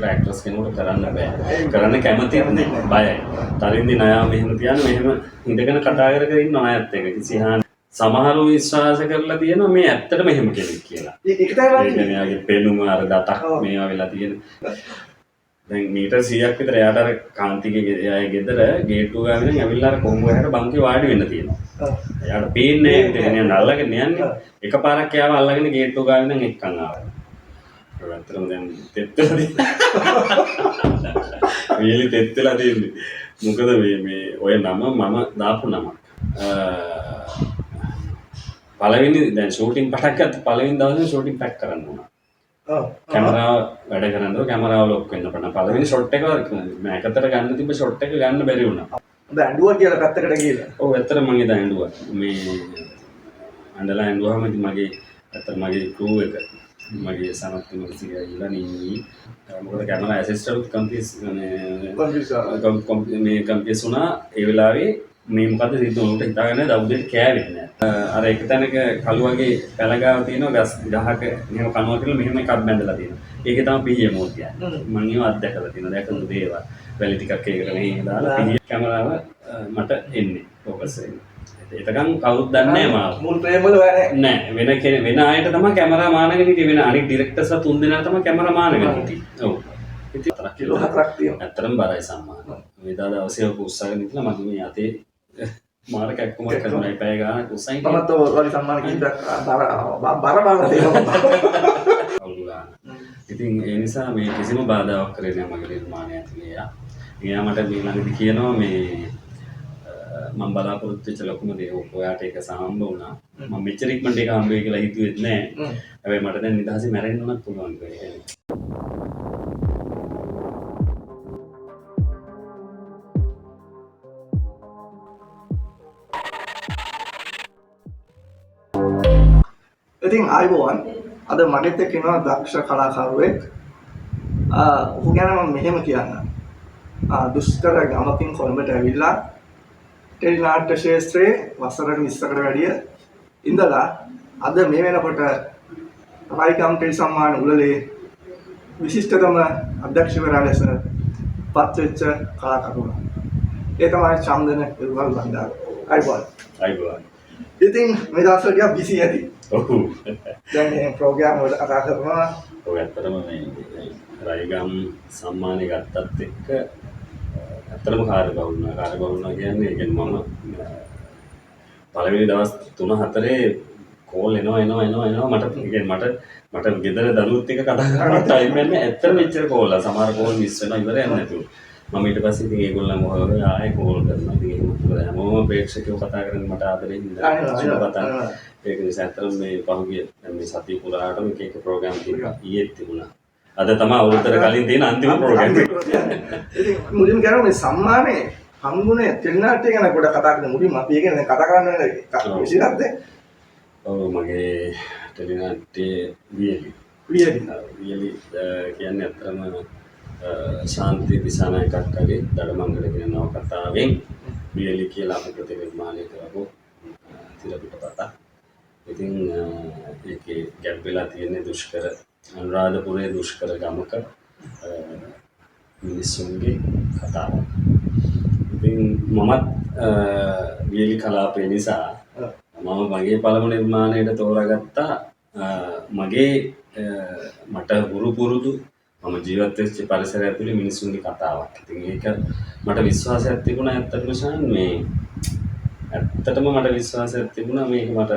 Actress කෙනෙකුට කරන්න බෑ. කරන්න කැමතිත් නෑ. බයයි. තරින්දි නයා මෙහෙම තියන මෙහෙම ඉඳගෙන කතා කර කර ඉන්න අයත් එක. කිසිහාන සමහරව විශ්වාස කරලා තියෙනවා මේ ඇත්තටම මෙහෙම කෙනෙක් කියලා. ඒක තමයි මේ මෙයාගේ පෙනුම අර දතක් මේවා වෙලා තියෙන. දැන් මීටර් 100ක් විතර එයාට අර කාන්තිගේ එයාගේ ගෙදර ගේට්ටුව ගාවින් ඇවිල්ලා අර කොම්බෝ හැර බංකේ වාඩි වෙන්න තියෙනවා. එයාට පේන්නේ නැහැ. ඉතින් අල්ලගෙන යන්නේ. එකපාරක් එයාව අල්ලගෙන ගේට්ටුව ගාවින් එක්කන් ආවා. ඇත්තටම දැන් තෙත්තලා තියෙන්නේ. වියලි තෙත්තලා තියෙන්නේ. මොකද මේ ඔය නම මම දාපු නම. පළවෙනි දැන් ෂූටින් පටන් ගත්ත පළවෙනි දවසේ ෂූටින් පැක් කරන්න උනා. කැමරාව වැඩ කරනකොට කැමරාව ලොක් වෙන්න පටන් පළවෙනි ෂොට් එක මෑකතර ගන්න තිබ්බ ෂොට් එක ගන්න බැරි වුණා. දැන් ඇඬුවා කියලා පැත්තකට ගිහලා. ඔව් ඇත්තට මම ඉතින් ඇඬුවා. මේ අඬලා ඇඬුවාම ඉතින් මගේ ඇත්තට මගේ ක්‍රූ එක මගේ සනත් මුර්සියා ඉලා නිවි මොකද කැමරා ඇසිස්ටන්ට් කම්පියස් වුණා ඒ වෙලාවේ මේ මොකද සිද්ධ වුණා හිතාගන්න දවුදේට කෑවේ නෑ අර එක තැනක කළුවගේ පැලගාව තියෙනවා ගස් ගහක මෙහෙම කනවා කියලා මෙහෙම එකක් බැඳලා තියෙනවා ඒකේ තමයි පිහිය මොල් කියන්නේ මම ඒව අත්දැකලා තියෙනවා දැකන දේවල් වැලි ටිකක් ඒකට මෙහෙම දාලා පිහිය කැමරාව මට එන්නේ ફોකස් වෙන්නේ එතකන් කවුරුත් දන්නේ නැහැ මාව. මුල් ප්‍රේම වල නෑ වෙන අයට තමයි කැමරා මානගෙන හිටියේ වෙන අනිත් ඩිරෙක්ටර්ස්ලා තුන් දෙනා තමයි කැමරා මානගෙන හිටියේ. ඔව්. ඉතින් 4 කිලෝ 4ක් තියෙනවා. ඇත්තටම බරයි සම්මාන. මේ දා දවසේ ඔක උස්සගෙන ඉඳලා මගේ මේ අතේ මාර කැක්කමක් කරනවා පැය ගානක් උස්සයින්. මමත් ඔය වගේ සම්මාන කීපයක් බර බාන තියෙනවා. ඉතින් ඒ නිසා මේ කිසිම බාධාවක් කරේ නෑ මගේ නිර්මාණය ඇතුලේ යා. එයා මට මේ ළඟදී කියනවා මේ මම බලාපොරොත්තු වෙච්ච ලොකුම දේ ඔයාට ඒක සාම්බ වුණා. මම මෙච්චර ඉක්මනට ඒක හම්බ වෙයි කියලා හිතුවෙත් නෑ. හැබැයි මට දැන් නිදහසේ මැරෙන්න උනත් පුළුවන් කියලා. ඉතින් ආයිබෝවන් අද මගෙත් එක්ක ඉන්නවා දක්ෂ කලාකරුවෙක්. ඔහු ගැන මම මෙහෙම කියන්නම්. දුෂ්කර ගමකින් කොළඹට ඇවිල්ලා ටෙලි නාට්‍ය ශාස්ත්‍රයේ වසර 20කට වැඩිය ඉඳලා අද මේ වෙනකොට රයිකම් ටෙලි සම්මාන උළෙලේ විශිෂ්ටතම අධ්‍යක්ෂකවරයා ලෙස පත් වෙච්ච කලාකරුවා. ඒ තමයි චන්දන ඉරුවල් බණ්ඩාර. අයිබෝන්. ඉතින් මේ දවස්වල ටිකක් බිසි ඇති. ඔව්. දැන් මේ ප්‍රෝග්‍රෑම් වල කතා කරනවා. ඔය ඇත්තටම මේ රයිගම් සම්මානය ගත්තත් එක්ක ඇත්තටම කාර්යබහුලනවා කියන්නේ මම පළවෙනි දවස් 3-4 කෝල් එනවා මට ගෙදර දරුවොත් එක්ක කතා කරන්න ටයිම් නැහැ ඇත්තටම මෙච්චර කෝල් සමහර කෝල් මිස් වෙනවා ඉවර යන්නේ නැතුව මම ඊට පස්සේ ඉතින් ඒගොල්ලන් මොකද ආයෙ කෝල් කරනවා ඉතින් ඒක මොකද හැමෝම ප්‍රේක්ෂකයෝ කතා කරන්නේ මට ආදරෙන් ඉඳලා ඒක නිසා ඇත්තටම මේ පහුගිය මේ සතිය පුරාටම එක ප්‍රෝග්‍රෑම් ඊයේත් තිබුණා අද තමයි අවුරුද්දට කලින් තියෙන අන්තිම ප්‍රෝග්‍රෑම් එක. ඉතින් මුලින්ම කරන්නේ මේ සම්මානේ හම්බුනේ ටෙලි නාට්‍ය ගැන පොඩ්ඩක් කතා කරන්න මුලින්ම අපි ඒක ගැන කතා කරන්න වෙන විශේෂත්වය. ඔව් මගේ ටෙලි නාට්‍ය වියලි කියන්නේ අත්‍තරම ශාන්ති දිසානායකක් වගේ දඩමංගල කියන නවකතාවෙන් වියලි කියලා අපි ප්‍රතිනිර්මාණය කරපු තිරපිටපත. ඉතින් ඒකේ ගැප් වෙලා තියෙන දුෂ්කර අනුරාධපුරයේ දුෂ්කර ගමක මිනිස්සුන්ගේ කතාවක්. ඉතින් මමත් වියලි කලාපය නිසා මම මගේ පළමු නිර්මාණයට තෝරාගත්තා මගේ මට හුරු පුරුදු මම ජීවත් වෙච්ච පරිසරය ඇතුලේ මිනිස්සුන්ගේ කතාවක්. ඉතින් ඒක මට විශ්වාසයක් තිබුණා ඇත්තටම ශාන් මේ ඇත්තටම මට විශ්වාසයක් තිබුණා මේක මට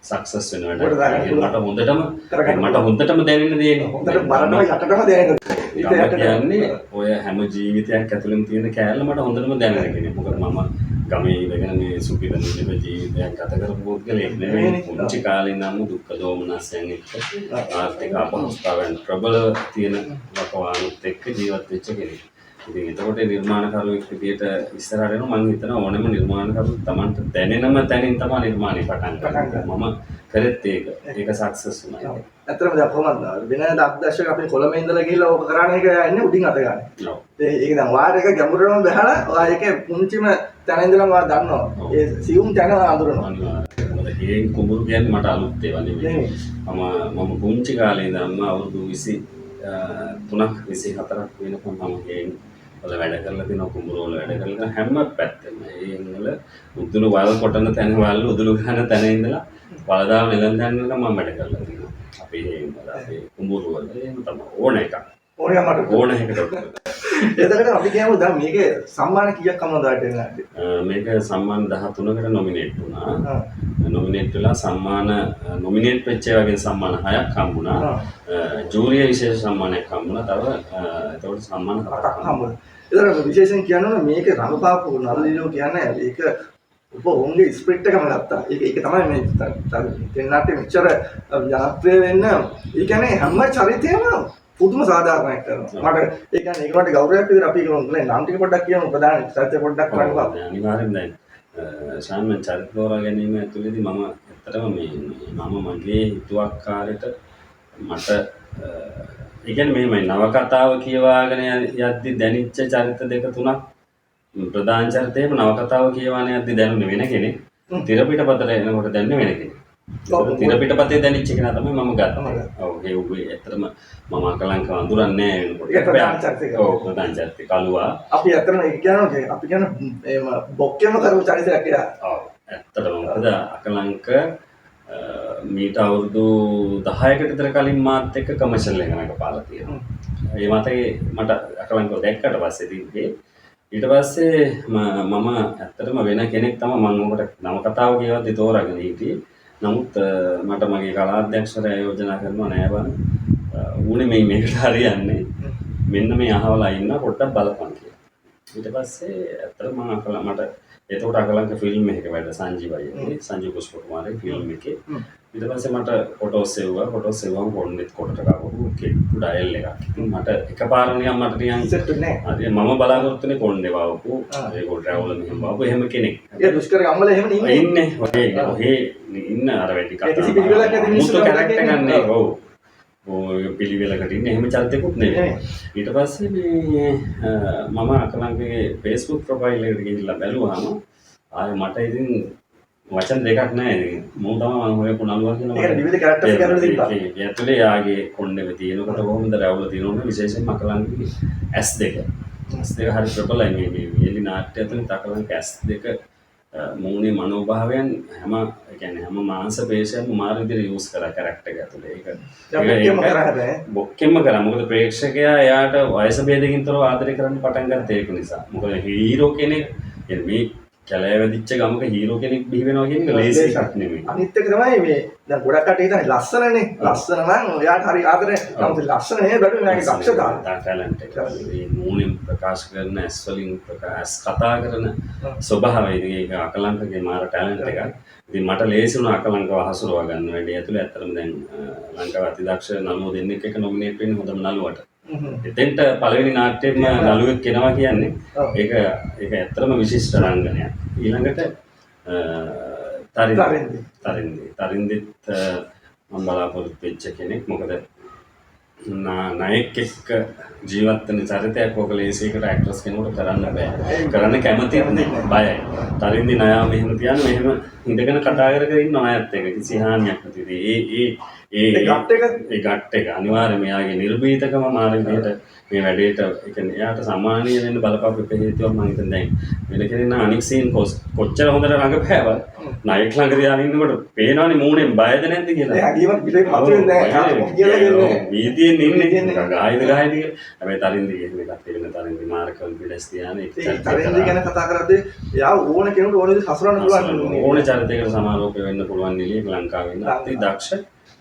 සක්සස් වෙනවා මට හොඳටම දැනෙන දේ හොඳට බලනවා යටටම දැනෙන කියන්නේ ඔය හැම ජීවිතයක් ඇතුළෙම තියෙන කෑල්ල මට හොඳටම දැනෙන කෙනෙක්. මොකද මම ගමේ ඉඳගෙන මේ සුඛිත නිරව ජීවිතයක් ගත කරපු පුද්ගලයෙක් නෙවෙයි. පුංචි කාලේ ඉඳන්ම දුක්ඛ දෝමනස්යන් එක්ක ආර්ථික අපහසුතාවයන් ප්‍රබල තියෙන වකවානුත් එක්ක ජීවත් වෙච්ච කෙනෙක්. ඉතින් එතකොට නිර්මාණකරුවෙක් විදියට ඉස්සරහට එනවා මම හිතනවා ඕනෙම නිර්මාණකරුවෙක් Tamanට දැනෙනම තැනින් තමයි නිර්මාණය පටන් ගන්න. මම කරෙත් ඒක සක්සස් වුණා. ඇත්තටම දැන් කොහොමද වෙන දක්දර්ශක අපි කොළඹ ඉඳලා ගිහලා ඕක කරන්නේ එක යන්නේ උඩින් අත ගන්න. ඔව්. ඒක දැන් වාර එක ගැඹුරටම බහලා ඔයා ඒකේ පුංචිම තැන ඉඳලා ඔයා දන්නවා. ඒ සියුම් තැන අඳුරනවා. මොකද හේන් කුඹුරු කියන්නේ මට අලුත් ඒවා නෙවෙයි. මම පුංචි කාලේ ඉඳන්ම අවුරුදු 20 3ක් 24ක් වෙනකම් මම ගේම් වල වැඩ කරලා තියෙනවා කුඹුර වල වැඩ කරලා හැම පැත්තෙම ඒ වල උදුළු වල කොටන තැන වල උදුළු ගන්න තැන ඉඳලා වලදාව නෙලන් තැනක මම වැඩ කරලා තියෙනවා අපි ගේම් වල අපි කුඹුර වල එහෙම තමයි ඕන එකක් ඕනේ මට ඕන එකකට එතකොට අපි කියමු දැන් මේකේ සම්මාන කීයක් කමදාට එන්නේ මේක සම්මාන 13කට නොමිනේට් වුණා නොමිනේට් වෙලා සම්මාන නොමිනේට් වෙච්ච වගේ සම්මාන 6ක් හම්බුණා ජූරිය විශේෂ සම්මානයක් හම්බුණා තව එතකොට සම්මාන 7ක් හම්බුණා ඒතර විශේෂයෙන් කියනවා මේක රඟපාපු නළුලියෝ කියන්නේ ඒක ඔබ ඔවුන්ගේ ස්ප්‍රිට් එකම ගත්තා. ඒක තමයි මේ දෙන්නාට මෙච්චර ජනප්‍රිය වෙන්න. ඒ කියන්නේ හැම චරිතයම පුදුම සාධාරණයක් කරනවා. මට ඒ කියන්නේ ඒකට ගෞරවයක් විදිහට අපි කියනවා නම් ටික පොඩ්ඩක් කියමු ප්‍රධාන චරිතය පොඩ්ඩක් කරනවා. අනිවාර්යෙන් දැන් ශාන්මන් චරිත තෝරා ගැනීම ඇතුළේදී මම ඇත්තටම මම මගේ හිතුවක්කාරයට මට ඒ කියන්නේ මෙහෙමයි නවකතාව කියවාගෙන යද්දි දැනිච්ච චරිත දෙක තුනක් ප්‍රධාන චරිතේම නවකතාව කියවාගෙන යද්දි දැනුනේ වෙන කෙනෙක්. තිරපිටපතට එනකොට දැනුනේ වෙන කෙනෙක්. තිරපිටපතේ දැනිච්ච කෙනා තමයි මම ගත්තේ. ඔව් ඒ උගේ ඇත්තටම මම අකලංක වඳුරන්නේ නැහැ වෙනකොට. ඒක ප්‍රධාන චරිතය. ඔව් ප්‍රධාන චරිතය කළුවා. අපි ඇත්තටම ඒක කියනවා අපි කියන බොක්කෙම කරපු චරිතයක් කියලා. ඔව් ඇත්තටම මොකද අකලංක මීට අවුරුදු 10කට විතර කලින් මාත් එක්ක කමර්ෂල් එකක පාලා තියෙනවා. ඒ මතකේ මට අකලංකව දැක්කට පස්සේ තිබ්බේ ඊට පස්සේ මම ඇත්තටම වෙන කෙනෙක් තමයි මම ඔකට නම කතාව කියවද්දි තෝරාගෙන හිටියේ. නමුත් මට මගේ කලාධ්‍යක්ෂකයා යෝජනා කරනවා නෑ බං ඌනේ මේකට හරියන්නේ මෙන්න මේ අහවලා ඉන්න පොඩ්ඩක් බලපන් කියලා. ඊට පස්සේ ඇත්තටම මම මට එතකොට අකලංක ෆිල්ම් එකක වැඩ සංජීවයි සංජීව කුස්පකුමාරගේ ෆිල්ම් එකේ ඊට පස්සේ මට ෆොටෝස් සෙව්වම පොඩ්ඩෙත් කොටට ගාපු කෙට්ටු ඩයල් එකක්. ඉතින් මට එකපාර නිකන් මට නිකන් සෙට් වෙන්නේ නැහැ. හරි මම බලාපොරොත්තුනේ කොණ්ඩේ වවපු ඒක ට්‍රැවල් මෙහෙම වවපු එහෙම කෙනෙක්. ඒ දුෂ්කර ගම්වල එහෙම ඉන්නේ. ඔහේ ඉන්න අර වැඩි කතා. කිසි පිළිවෙලක් නැති මිනිස්සු කැරක්ටර් ගන්න ඒක ඔව්. ඔය පිළිවෙලකට ඉන්නේ එහෙම චරිතෙකුත් නෙවෙයි. ඊට පස්සේ මේ මම අකලංකගේ Facebook ප්‍රොෆයිල් එකට ගිහිල්ලා බැලුවාම ආයේ මට ඉතින් වචන දෙකක් නැහැ ඉතින් මම තමයි මම හොයපු නළුවා කියලා ඒක විවිධ කැරක්ටර්ස් ගන්න තිබ්බා. ඒ ඇතුලේ යාගේ කොණ්ඩේ තියෙනකොට කොහොමද රැවුල තියෙනවනේ විශේෂයෙන්ම අකලංකගේ S2 S2 හරි ප්‍රබලයි මේ එලි නාට්‍ය ඇතුලේ අකලංක S2 මූණේ මනෝභාවයන් හැම ඒ කියන්නේ හැම මාංශ පේශයක්ම මාර විදිහට යූස් කරා කැරක්ටර් එක ඇතුලේ ඒක බොක්කෙම කරා මොකද ප්‍රේක්ෂකයා එයාට වයස ભેදකින් තොරව ආදරය කරන්න පටන් ගත්ත ඒක නිසා මොකද හීරෝ කෙනෙක් මේ කැලෑ වැදිච්ච ගමක හීරෝ කෙනෙක් බිහි වෙනවා කියන එක ලේසි එකක් නෙමෙයි. අනිත් එක තමයි මේ දැන් ගොඩක් කටේ හිතන්නේ ලස්සනනේ. ලස්සන නම් එයාට හරි ආදරේ. නමුත් ලස්සන නේ බැලුවේ මගේ දක්ෂතාවය. ටැලන්ට් එක. මේ මූණෙන් ප්‍රකාශ කරන ඇස් වලින් ප්‍රකාශ කතා කරන ස්වභාවය ඉතින් ඒක අකලංකගේ මාර ටැලන්ට් එකක්. ඉතින් මට ලේසි වුණා අකලංකව හසුරවා ගන්න වැඩි. ඇතුළේ ඇත්තටම දැන් ලංකාවේ අතිදක්ෂ නළුවෝ දෙන්නෙක් එක නොමිනේට් වෙන්නේ හොඳම නළුවට. එතෙන්ට පළවෙනි නාට්‍යයේම නළුවෙක් කෙනවා කියන්නේ ඒක ඇත්තටම විශිෂ්ට රංගනයක්. ඊළඟට තරින්දිත් මම බලාපොරොත්තු වෙච්ච කෙනෙක් මොකද නායක එක්ක ජීවත් වෙන චරිතයක් ඔක ලේසියකට ඇක්ටර්ස් කෙනෙකුට කරන්න බෑ. කරන්න කැමතිත් නෑ. බයයි. තරින්දි නයා මෙහෙම තියන්න මෙහෙම ඉඳගෙන කතා කර ඉන්න අයත් එක කිසි හානියක් නැති. ඒ ගට් එක අනිවාර්යයෙන් මෙයාගේ නිර්භීතකම මාර විදිහට මේ වැඩේට ඒ කියන්නේ එයාට සම්මානීය වෙන්න බලපෑපු එක හේතුවක් මම හිතන්නේ දැන් වෙන කෙනෙක් නම් අනික් සීන් කොච්චර හොඳට රඟපෑවත් නායක ළඟ තියාගෙන ඉන්නකොට පේනවනේ මූණෙන් බයද නැද්ද කියලා. එයා ගියම පිටේ මතුවෙන්නේ නැහැ. කියලා කියන්නේ වීදියෙන් ඉන්නේ ගායිද කියලා. හැබැයි තරින්දි කියන එකත් වෙන තරින්දි මාර කොන්ෆිඩන්ස් තියාන ඒක තරින්දි ගැන කතා කරද්දී එයා ඕන කෙනෙකුට ඕන විදිහට හසුරවන්න පුළුවන්. ඕන චරිතයකට සමාරෝපය වෙන්න පුළුවන් නිලිය ලංකාවේ ඉන්න අති දක්ෂ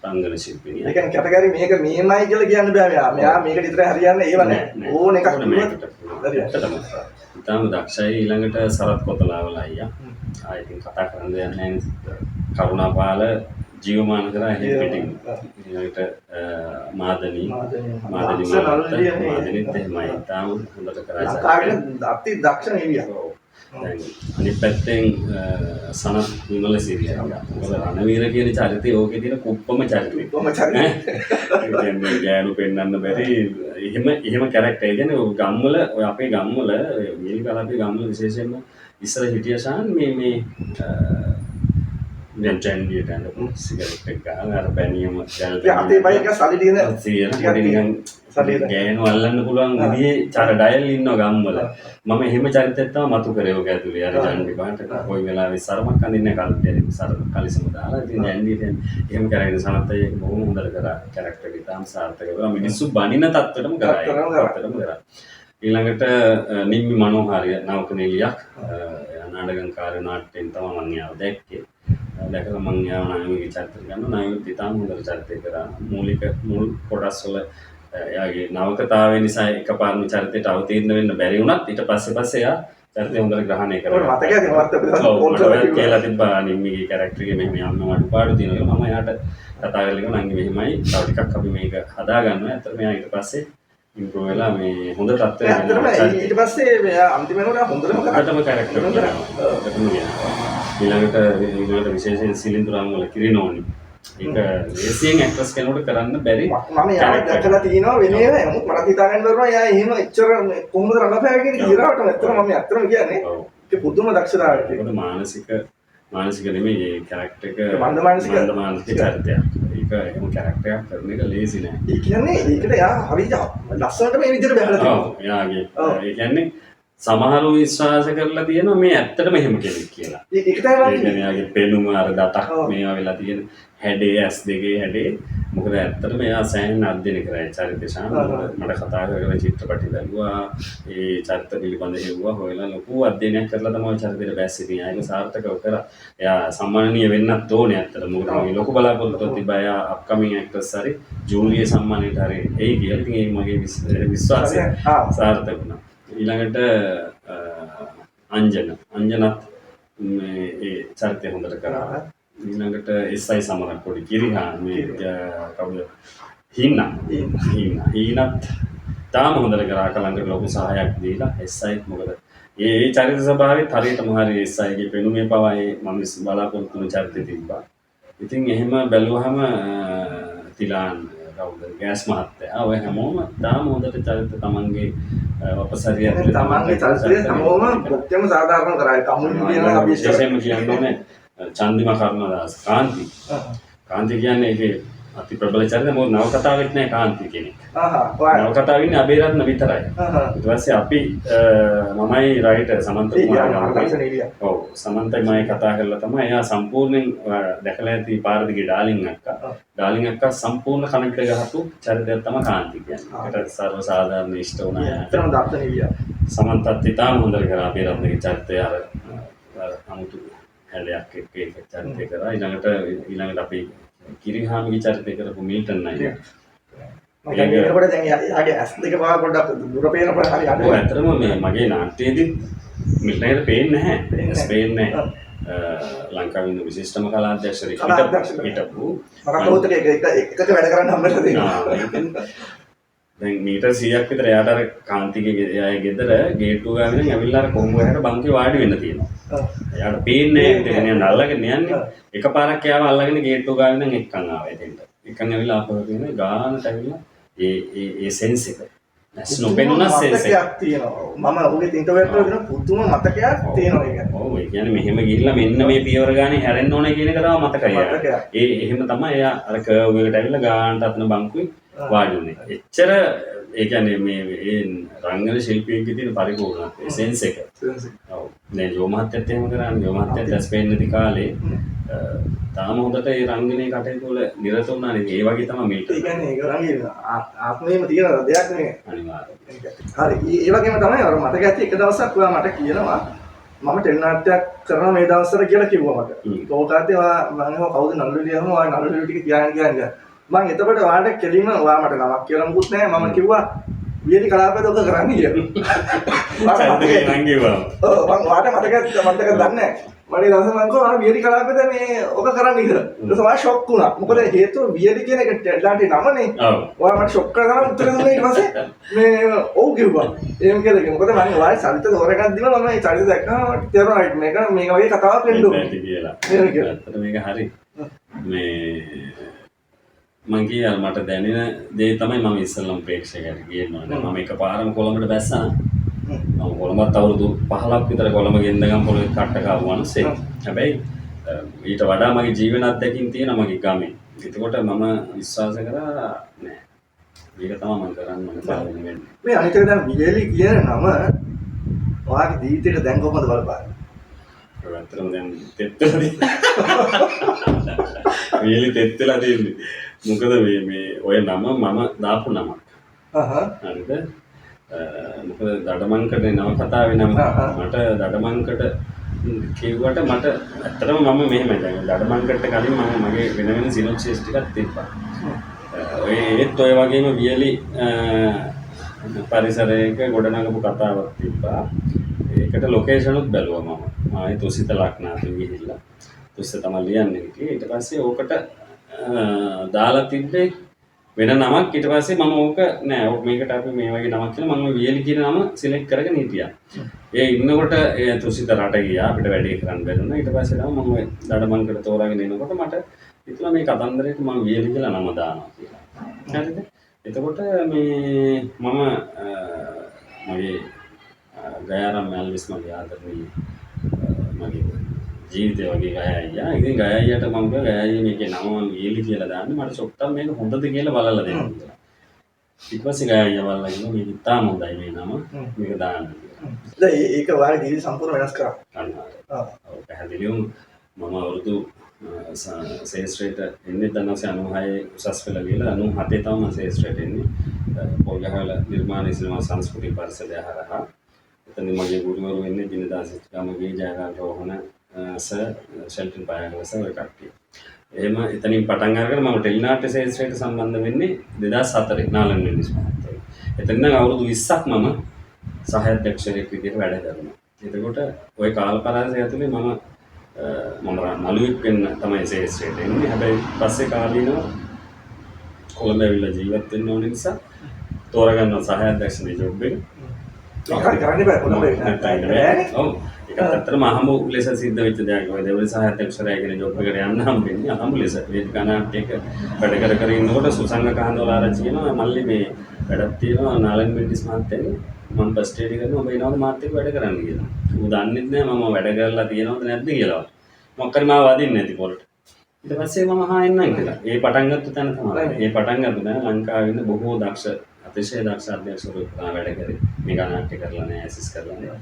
රංගන ශිල්පිනිය. ඒ කියන්නේ කැටගරි මේක මෙහෙමයි කියලා කියන්න බෑ. මෙයා මේක විතරයි හරියන්නේ ඒව නෑ. ඕන එකක් හරියටම. ඉතාලම දක්ෂයි. ඊළඟට සරත් කොතලාවල අයියා. ආයෙත් කතා කරන්න දෙයක් නැහැ. කරුණාපාල ජීවමාන කරා එහෙ පිටින්. ඊළඟට මාදනී මාදනීත් එහෙමයි. ඉතාලම හොඳට කරා. ලංකාවේ අති දක්ෂ නිලියක්. දැන් අනිත් පැත්තෙන් සනත් විමල සිරියා. මොකද රණවීර කියන චරිතය ඕකේ තියෙන කුප්පම චරිතය. කුප්පම චරිතය. ඒ කියන්නේ ගෑනු පෙන්නන්න බැරි එහෙම කැරක්ටර්. ඒ කියන්නේ ගම්වල ඔය අපේ ගම්වල මේක අපේ ගම්වල විශේෂයෙන්ම ඉස්සර හිටිය ශාන් මේ දැන් චැන්ඩියට ඇඳපු සිගරට් එක ගහලා අර බැනියම දැල් ඉතින් අතේ පය එක සල්ලි තියෙන සියන පොඩි නිකන් සල්ලි තියෙන. ගෑනු අල්ලන්න පුළුවන් විදිහේ චර ඩයල් ඉන්නවා ගම්වල. මම එහෙම චරිතයක් තමයි මතු කරේ ඔක ඇතුලේ. අර ජන්ඩි පාට කොයි වෙලාවෙ සරමක් අඳින්නේ කල්පිය සර කලිසම දාලා ඉතින් ජන්ඩියට එහෙම කරගෙන සනත්තයි එක බොහොම හොඳට කරා කැරක්ටර් එක ඉතාම සාර්ථක වෙලා මිනිස්සු බනින තත්ත්වෙටම කරා. ඊළඟට නිම්මි මනෝහාරිය නවක නිලියක් නාටකංකාර නාට්‍යයෙන් තමයි මම යාව දැක්කේ. දැකලා මම යාව නායකගේ චරිතය ගන්නවා. නායකත් ඉතාම හොඳට චරිතය කරා. මුල් කොටස් වල එයාගේ නවකතාවය නිසා එකපාරම චරිතයට අවතීර්ණ වෙන්න බැරි වුණත් ඊට පස්සේ එයා චරිතය හොඳට ග්‍රහණය කරා. මතකයි කියලා තිබ්බා නිම්මිගේ කැරක්ටර් එකේ මෙහෙම යන්න අඩුපාඩු තියෙනවා. මම එයාට කතා කරලා කිව්වා නංගි මෙහෙමයි තව ටිකක් අපි මේක හදා ගන්නවා. ඇත්තටම එයා ඊට පස්සේ ඉම්ප්‍රූව් වෙලා මේ හොඳ තත්ත්වයකට ඇත්තටම ඊට පස්සේ මෙයා අන්තිම වෙනකොට හොඳටම කැරක්ටර් ඊළඟට විශේෂයෙන් සිලින්දුරාම් වල කිරිනෝනි ඒක ලේසියෙන් ඇක්ට්‍රස් කෙනෙකුට කරන්න බැරි මම යාව දැකලා තිනවා වෙනේ නමුත් මට හිතා ගන්න බැරුණා යා එහෙම එච්චර කොහොමද රඟපෑවේ කියන කීරාවටම ඇත්තටම මම කියන්නේ ඒක පුදුම දක්ෂතාවයක් ඒක මානසික නෙමෙයි ඒ කැරක්ටර් එක මන්ද මානසික චරිතයක් ඒක එහෙම කැරක්ටර් එකක් කරන එක ලේසි නෑ ඒ කියන්නේ ඒකට යා හරිය ලස්සනට මේ විදිහට බහලා තියෙනවා ඔව් යාගේ ඒ කියන්නේ සමහරව විශ්වාස කරලා තියෙනවා මේ ඇත්තටම එහෙම කෙනෙක් කියලා. ඒක තමයි ඒ කියන්නේ යාගේ පෙනුම අර දතක් මේවා වෙලා තියෙන හැඩේ ඇස් දෙකේ හැඩේ මොකද ඇත්තටම එයා සෑහෙන අධ්‍යයනය කරා චරිත මට කතා කරලා චිත්‍රපටි දැල්ුවා ඒ චරිත පිළිබඳ හෙව්වා හොයලා ලොකු අධ්‍යයනයක් කරලා තමයි චරිතෙට බැස්සේ තියෙන්නේ. ඒක සාර්ථකව කරා. එයා සම්මානීය වෙන්නත් ඕනේ ඇත්තට. මොකද මම ලොකු බලාපොරොත්තුවක් තිබ්බා එයා අප්කමින් ඇක්ටර්ස් හරි ජූරිය සම්මානයට හරි එයි කියලා. ඉතින් ඒ මගේ විශ්වාසය සාර්ථක වුණා. ඊළඟට අංජනත් ඒ චරිතය හොඳට කරා. ඊළඟට එස්.අයි. සමරක් පොඩි කිරිහා මේ කවුද හීනත් තාම හොඳට කරා. කලංගට ලොකු සහායක් දීලා එස්.අයි. මොකද ඒ චරිත ස්වභාවයත් හරියටම හරි එස්.අයි.ගේ පෙනුමේ පවා මම බලාපොරොත්තු වෙන චරිතය තිබ්බා. ඉතින් එහෙම බැලුවහම තිලාන් කවුද ගෑස් මහත්තයා ඔය හැමෝම තාම හොඳට චරිත තමන්ගේ අපසරිය තමන්ගේ චරිතය හැමෝම කොච්චරම සාධාරණ කරා. කමුණු කියන අපි විශේෂයෙන්ම කියන්න ඕනේ චන්දිම කරුණදාස කාන්ති කියන්නේ ඒකේ අති ප්‍රබල චරිත. මොකද නවකතාවෙත් නෑ කාන්ති කෙනෙක්. නවකතාවෙ ඉන්නේ අබේරත්න විතරයි. ඊට පස්සේ අපි මමයි රයිටර් සමන්ත කුමාරගම ඔව් සමන්තයි මම කතා කරලා තමයි එයා සම්පූර්ණයෙන් දැකලා ඇති පාර දිගේ ඩාලින් අක්කා සම්පූර්ණ කනෙක්ට් ගහපු චරිතයක් තමයි කාන්ති කියන්නේ. ඒකට සර්ව සාධාරණ ඉෂ්ට වුණා. ඇත්තටම දක්ෂ නිවියා. සමන්තත් ඉතාම හොඳට කරා අබේරත්නගේ චරිතය අර අමුතු හැලයක් එක්ක ඒක චරිතය කරා. ඊළඟට අපි කිරිහාමිගේ චරිතය කරපු මිල්ටන් නයි. මම කියනකොට දැන් යාගේ ඇස් දෙක පවා පොඩ්ඩක් දුර පේනකොට හරි අඩුයි. ඔව් ඇත්තටම මේ මගේ නාට්‍යයේදී මිල්ටන්ට පේන්නේ නැහැ. පේන්නේ ලංකාවේ ඉන්න විශිෂ්ටම කලාධ්‍යක්ෂ හිටපු මරකවුතක එකක වැඩ කරන්න හම්බෙලා තියෙනවා. දැන් මීටර් 100ක් විතර එයාට අර කාන්තිගේ එයාගේ ගෙදර ගේට්ටුව ගාවින් ඇවිල්ලා අර කොහොම හැර බංකේ වාඩි වෙන්න තියෙනවා. එයාට පේන්නේ නැහැ. ඉතින් අල්ලගෙන යන්නේ. එකපාරක් එයාව අල්ලගෙන ගේට්ටුව ගාවින් එක්කන් ආවා එතෙන්ට. එක්කන් ඇවිල්ලා ආපහු කියන ගානට ඇවිල්ලා ඒ සෙන්ස් එක. නැස් නොපෙනුන සෙන්ස් එකක් තියෙනවා. මම ඔහුගේ ඉන්ටර්වියුවට දෙන පුදුම මතකයක් තියෙනවා ඒක. ඔව් ඒ කියන්නේ මෙහෙම ගිහිල්ලා මෙන්න මේ පියවර ගානේ හැරෙන්න ඕනේ කියන එක තමයි මතකයි. එහෙම තමයි එයා අර කර්ව් එකට ඇවිල්ලා ගානට අතන බංකුයි වාඩි වුණේ. එච්චර ඒ කියන්නේ මේ රංගන ශිල්පියෙක්ගේ තියෙන පරිපූර්ණත්වය සෙන්ස් එක. ඔව්. දැන් යෝ මහත්තයත් එහෙම කරන්නේ. යෝ මහත්තයත් දැස් පෙන්න නැති කාලේ තාම හොඳට ඒ රංගනයේ කටයුතු වල නිරත වුණානේ. ඒ වගේ තමයි මිල්ටන්. ඒ කියන්නේ ඒක රංගන ආත්මයේම තියෙන දෙයක් නේ. අනිවාර්යයෙන්. හරි. ඒ වගේම තමයි අර මතක ඇති එක දවසක් ඔයා මට කියනවා මම ටෙලි නාට්‍යයක් කරනවා මේ දවස්වල කියලා කිව්වා මට. ඕකාතේ ඔයා මම කවුද නළුලියම ඔයා නළුලිය ටික කියන්නේ. මම එතකොට ඔයාලට කෙලින්ම ඔයා මට නමක් කියලා මුකුත් නැහැ. මම කිව්වා වියලි කලාපයද ඔක කරන්නේ කියලා. චන්ද්‍රේ නම් කිව්වා. ඔව් මම ඔයාලට මතක දන්නේ නැහැ. මම ඒ දවසේ මම කිව්වා වියලි කලාපයද මේ ඔක කරන්නේ කියලා. ඊට පස්සේ මම ෂොක් වුණා. මොකද හේතුව වියලි කියන එක ටෙල්ලාටි නමනේ. ඔව්. ඔයා මට ෂොක් කරලා තමයි උත්තර දුන්නේ ඊට පස්සේ මේ ඔව් කිව්වා. එහෙම කියලා කිව්වා. මොකද මම ඔයාලේ චරිත තෝරගන්නදිම මම මේ චරිත දැක්කම මට තේරුණා මේක වගේ කතාවක් වෙන්න ඕනේ කියලා. එහෙම කියලා. ඇත්තට මේක හරි. මේ මං කිය මට දැනෙන දේ තමයි මම ඉස්සෙල්ලම ප්‍රේක්ෂකයට කියනවා. මම එකපාරම කොළඹට බැස්සා. මම කොළඹත් අවුරුදු 15ක් විතර කොළඹ ගෙන්දගම් පොළොවේ කට්ට කාපු මිනිස්සෙක්. හැබැයි ඊට වඩා මගේ ජීවන අත්දැකීම් තියෙනවා මගේ ගමේ. එතකොට මම විශ්වාස කරා නෑ. මේක තමයි මම කරන්න ඕනේ පළවෙනි වෙන්නේ. මේ අනිත් එක දැන් වියලි කියන නම ඔයාගේ ජීවිතේට දැන් කොහොමද බලපාන්නේ? ඒක ඇත්තටම දැන් තෙත්ලා තියෙන්නේ. වියලි තෙත්ලා තියෙන්නේ. මොකද මේ ඔය නම මම දාපු නමක්. හරිද? මොකද දඩමංකඩේ නවකතාවේ නම මට දඩමංකඩ කිව්වට මට ඇත්තටම මම මෙහෙමයි දැන් දඩමංකඩට කලින් මම මගේ වෙන සිනොප්සිස් ටිකක් තිබ්බා. ඒත් ඔය වගේම වියලි පරිසරයක ගොඩනගපු කතාවක් තිබ්බා. ඒකට ලොකේෂනුත් බැලුවා මම. ආයේ තුසිත ලක්නාතු ගිහිල්ලා. තුසිත තමයි ලියන්නේ කිව්වේ. ඊට පස්සේ ඕකට දාලා තිබ්බේ වෙන නමක්. ඊට පස්සේ මම ඕක නෑ මේකට අපි මේ වගේ නමක් කියලා මම වියලි කියන නම සිලෙක්ට් කරගෙන හිටියා. ඒ ඉන්නකොට ඒ තුසිත රට ගියා අපිට වැඩේ කරන්න බැරුණා. ඊට පස්සේ තමයි මම දඩමංකඩ තෝරාගෙන එනකොට මට හිතුණා මේ කතන්දරේට මම වියලි කියලා නම දානවා කියලා. හරිද? එතකොට මේ මම මගේ ගයාරම් ඇල්විස් මගේ ආදරණීය මගේ ජීවිතය වගේ ගය අයියා. ඉතින් ගය අයියාට මම කිව්වා ගය අයියා මේකේ නම මම වියලි කියලා දාන්න මට චොක්ටම් මේක හොඳද කියලා බලලා දෙන්න කියලා. ඊට පස්සේ ගය අයියා බලලා කිව්වා මේක ඉතාම හොඳයි මේ නම මේක දාන්න කියලා. දැන් ඒක වාගේ ජීවිත සම්පූර්ණ වෙනස් කරා. ඔව් පැහැදිලිවම මම අවුරුදු ශේෂ්ත්‍රයට එන්නේ 1996 උසස් පෙළ ලියලා 97 තමයි මම ශේෂ්ත්‍රයට එන්නේ. පොල්ගහවල නිර්මාණ සිනමා සංස්කෘතික පරිසරය හරහා. එතන මගේ ගුරුවරු වෙන්නේ දිනදාස ගමගේ ජයගාන රෝහණ ෂෙල්ටන් පායගල සර් කට්ටිය. එහෙම එතනින් පටන් අරගෙන මම ටෙලිනාට්‍ය ශේෂ්ත්‍රයට සම්බන්ධ වෙන්නේ 2004 නාලන් වෙනිස් මහත්තයා. එතන නම් අවුරුදු 20ක් මම සහායධ්‍යක්ෂයෙක් විදිහට වැඩ කරනවා. එතකොට ওই කාල පරාසය ඇතුලේ මම නළුවෙක් වෙන්න තමයි ශේෂ්ත්‍රයට එන්නේ. හැබැයි පස්සේ කාලීනව කොළඹ ඇවිල්ලා ජීවත් වෙන්න ඕන නිසා තෝරගන්න සහායධ්‍යක්ෂනේ ජොබ් එක. ඒක කරන්න බෑ කොළඹ බෑනේ. ඔව්. ඒක ඇත්තටම අහඹ ලෙස සිද්ධ වෙච්ච දෙයක්. ඔය දෙවල් සහායධ්‍යක්ෂරයගෙන ජොබ් එකට යන්න හම්බෙන්නේ අහඹ ලෙස. වේදිකා නාට්‍යයක වැඩ කර ඉන්නකොට සුසංග කාන්දෝල ආරච්චි කියනවා මල්ලි මේ වැඩක් තියෙනවා නාලන් මෙන්ඩිස් මහත්තයාගේ මම ෆස්ට් එඩ් කරනවා ඔබ එනවාද මාත් එක්ක වැඩ කරන්න කියලා. ඌ දන්නෙත් නෑ මම වැඩ කරලා තියෙනවද නැද්ද කියලා. මොකක් හරි මාව වදින්නේ නැති පොරට. ඊට පස්සේ මම අහා එන්නම් කියලා. ඒ පටන් ගත්ත තැන තමයි. ඒ පටන් ගත්ත තැන ලංකාවේ ඉන්න බොහෝ දක්ෂ අතිශය දක්ෂ අධ්‍යක්ෂකවරු වැඩ කරේ. මේක නාට්‍ය කරලා නෑ ඇසිස් කරලා නෑ.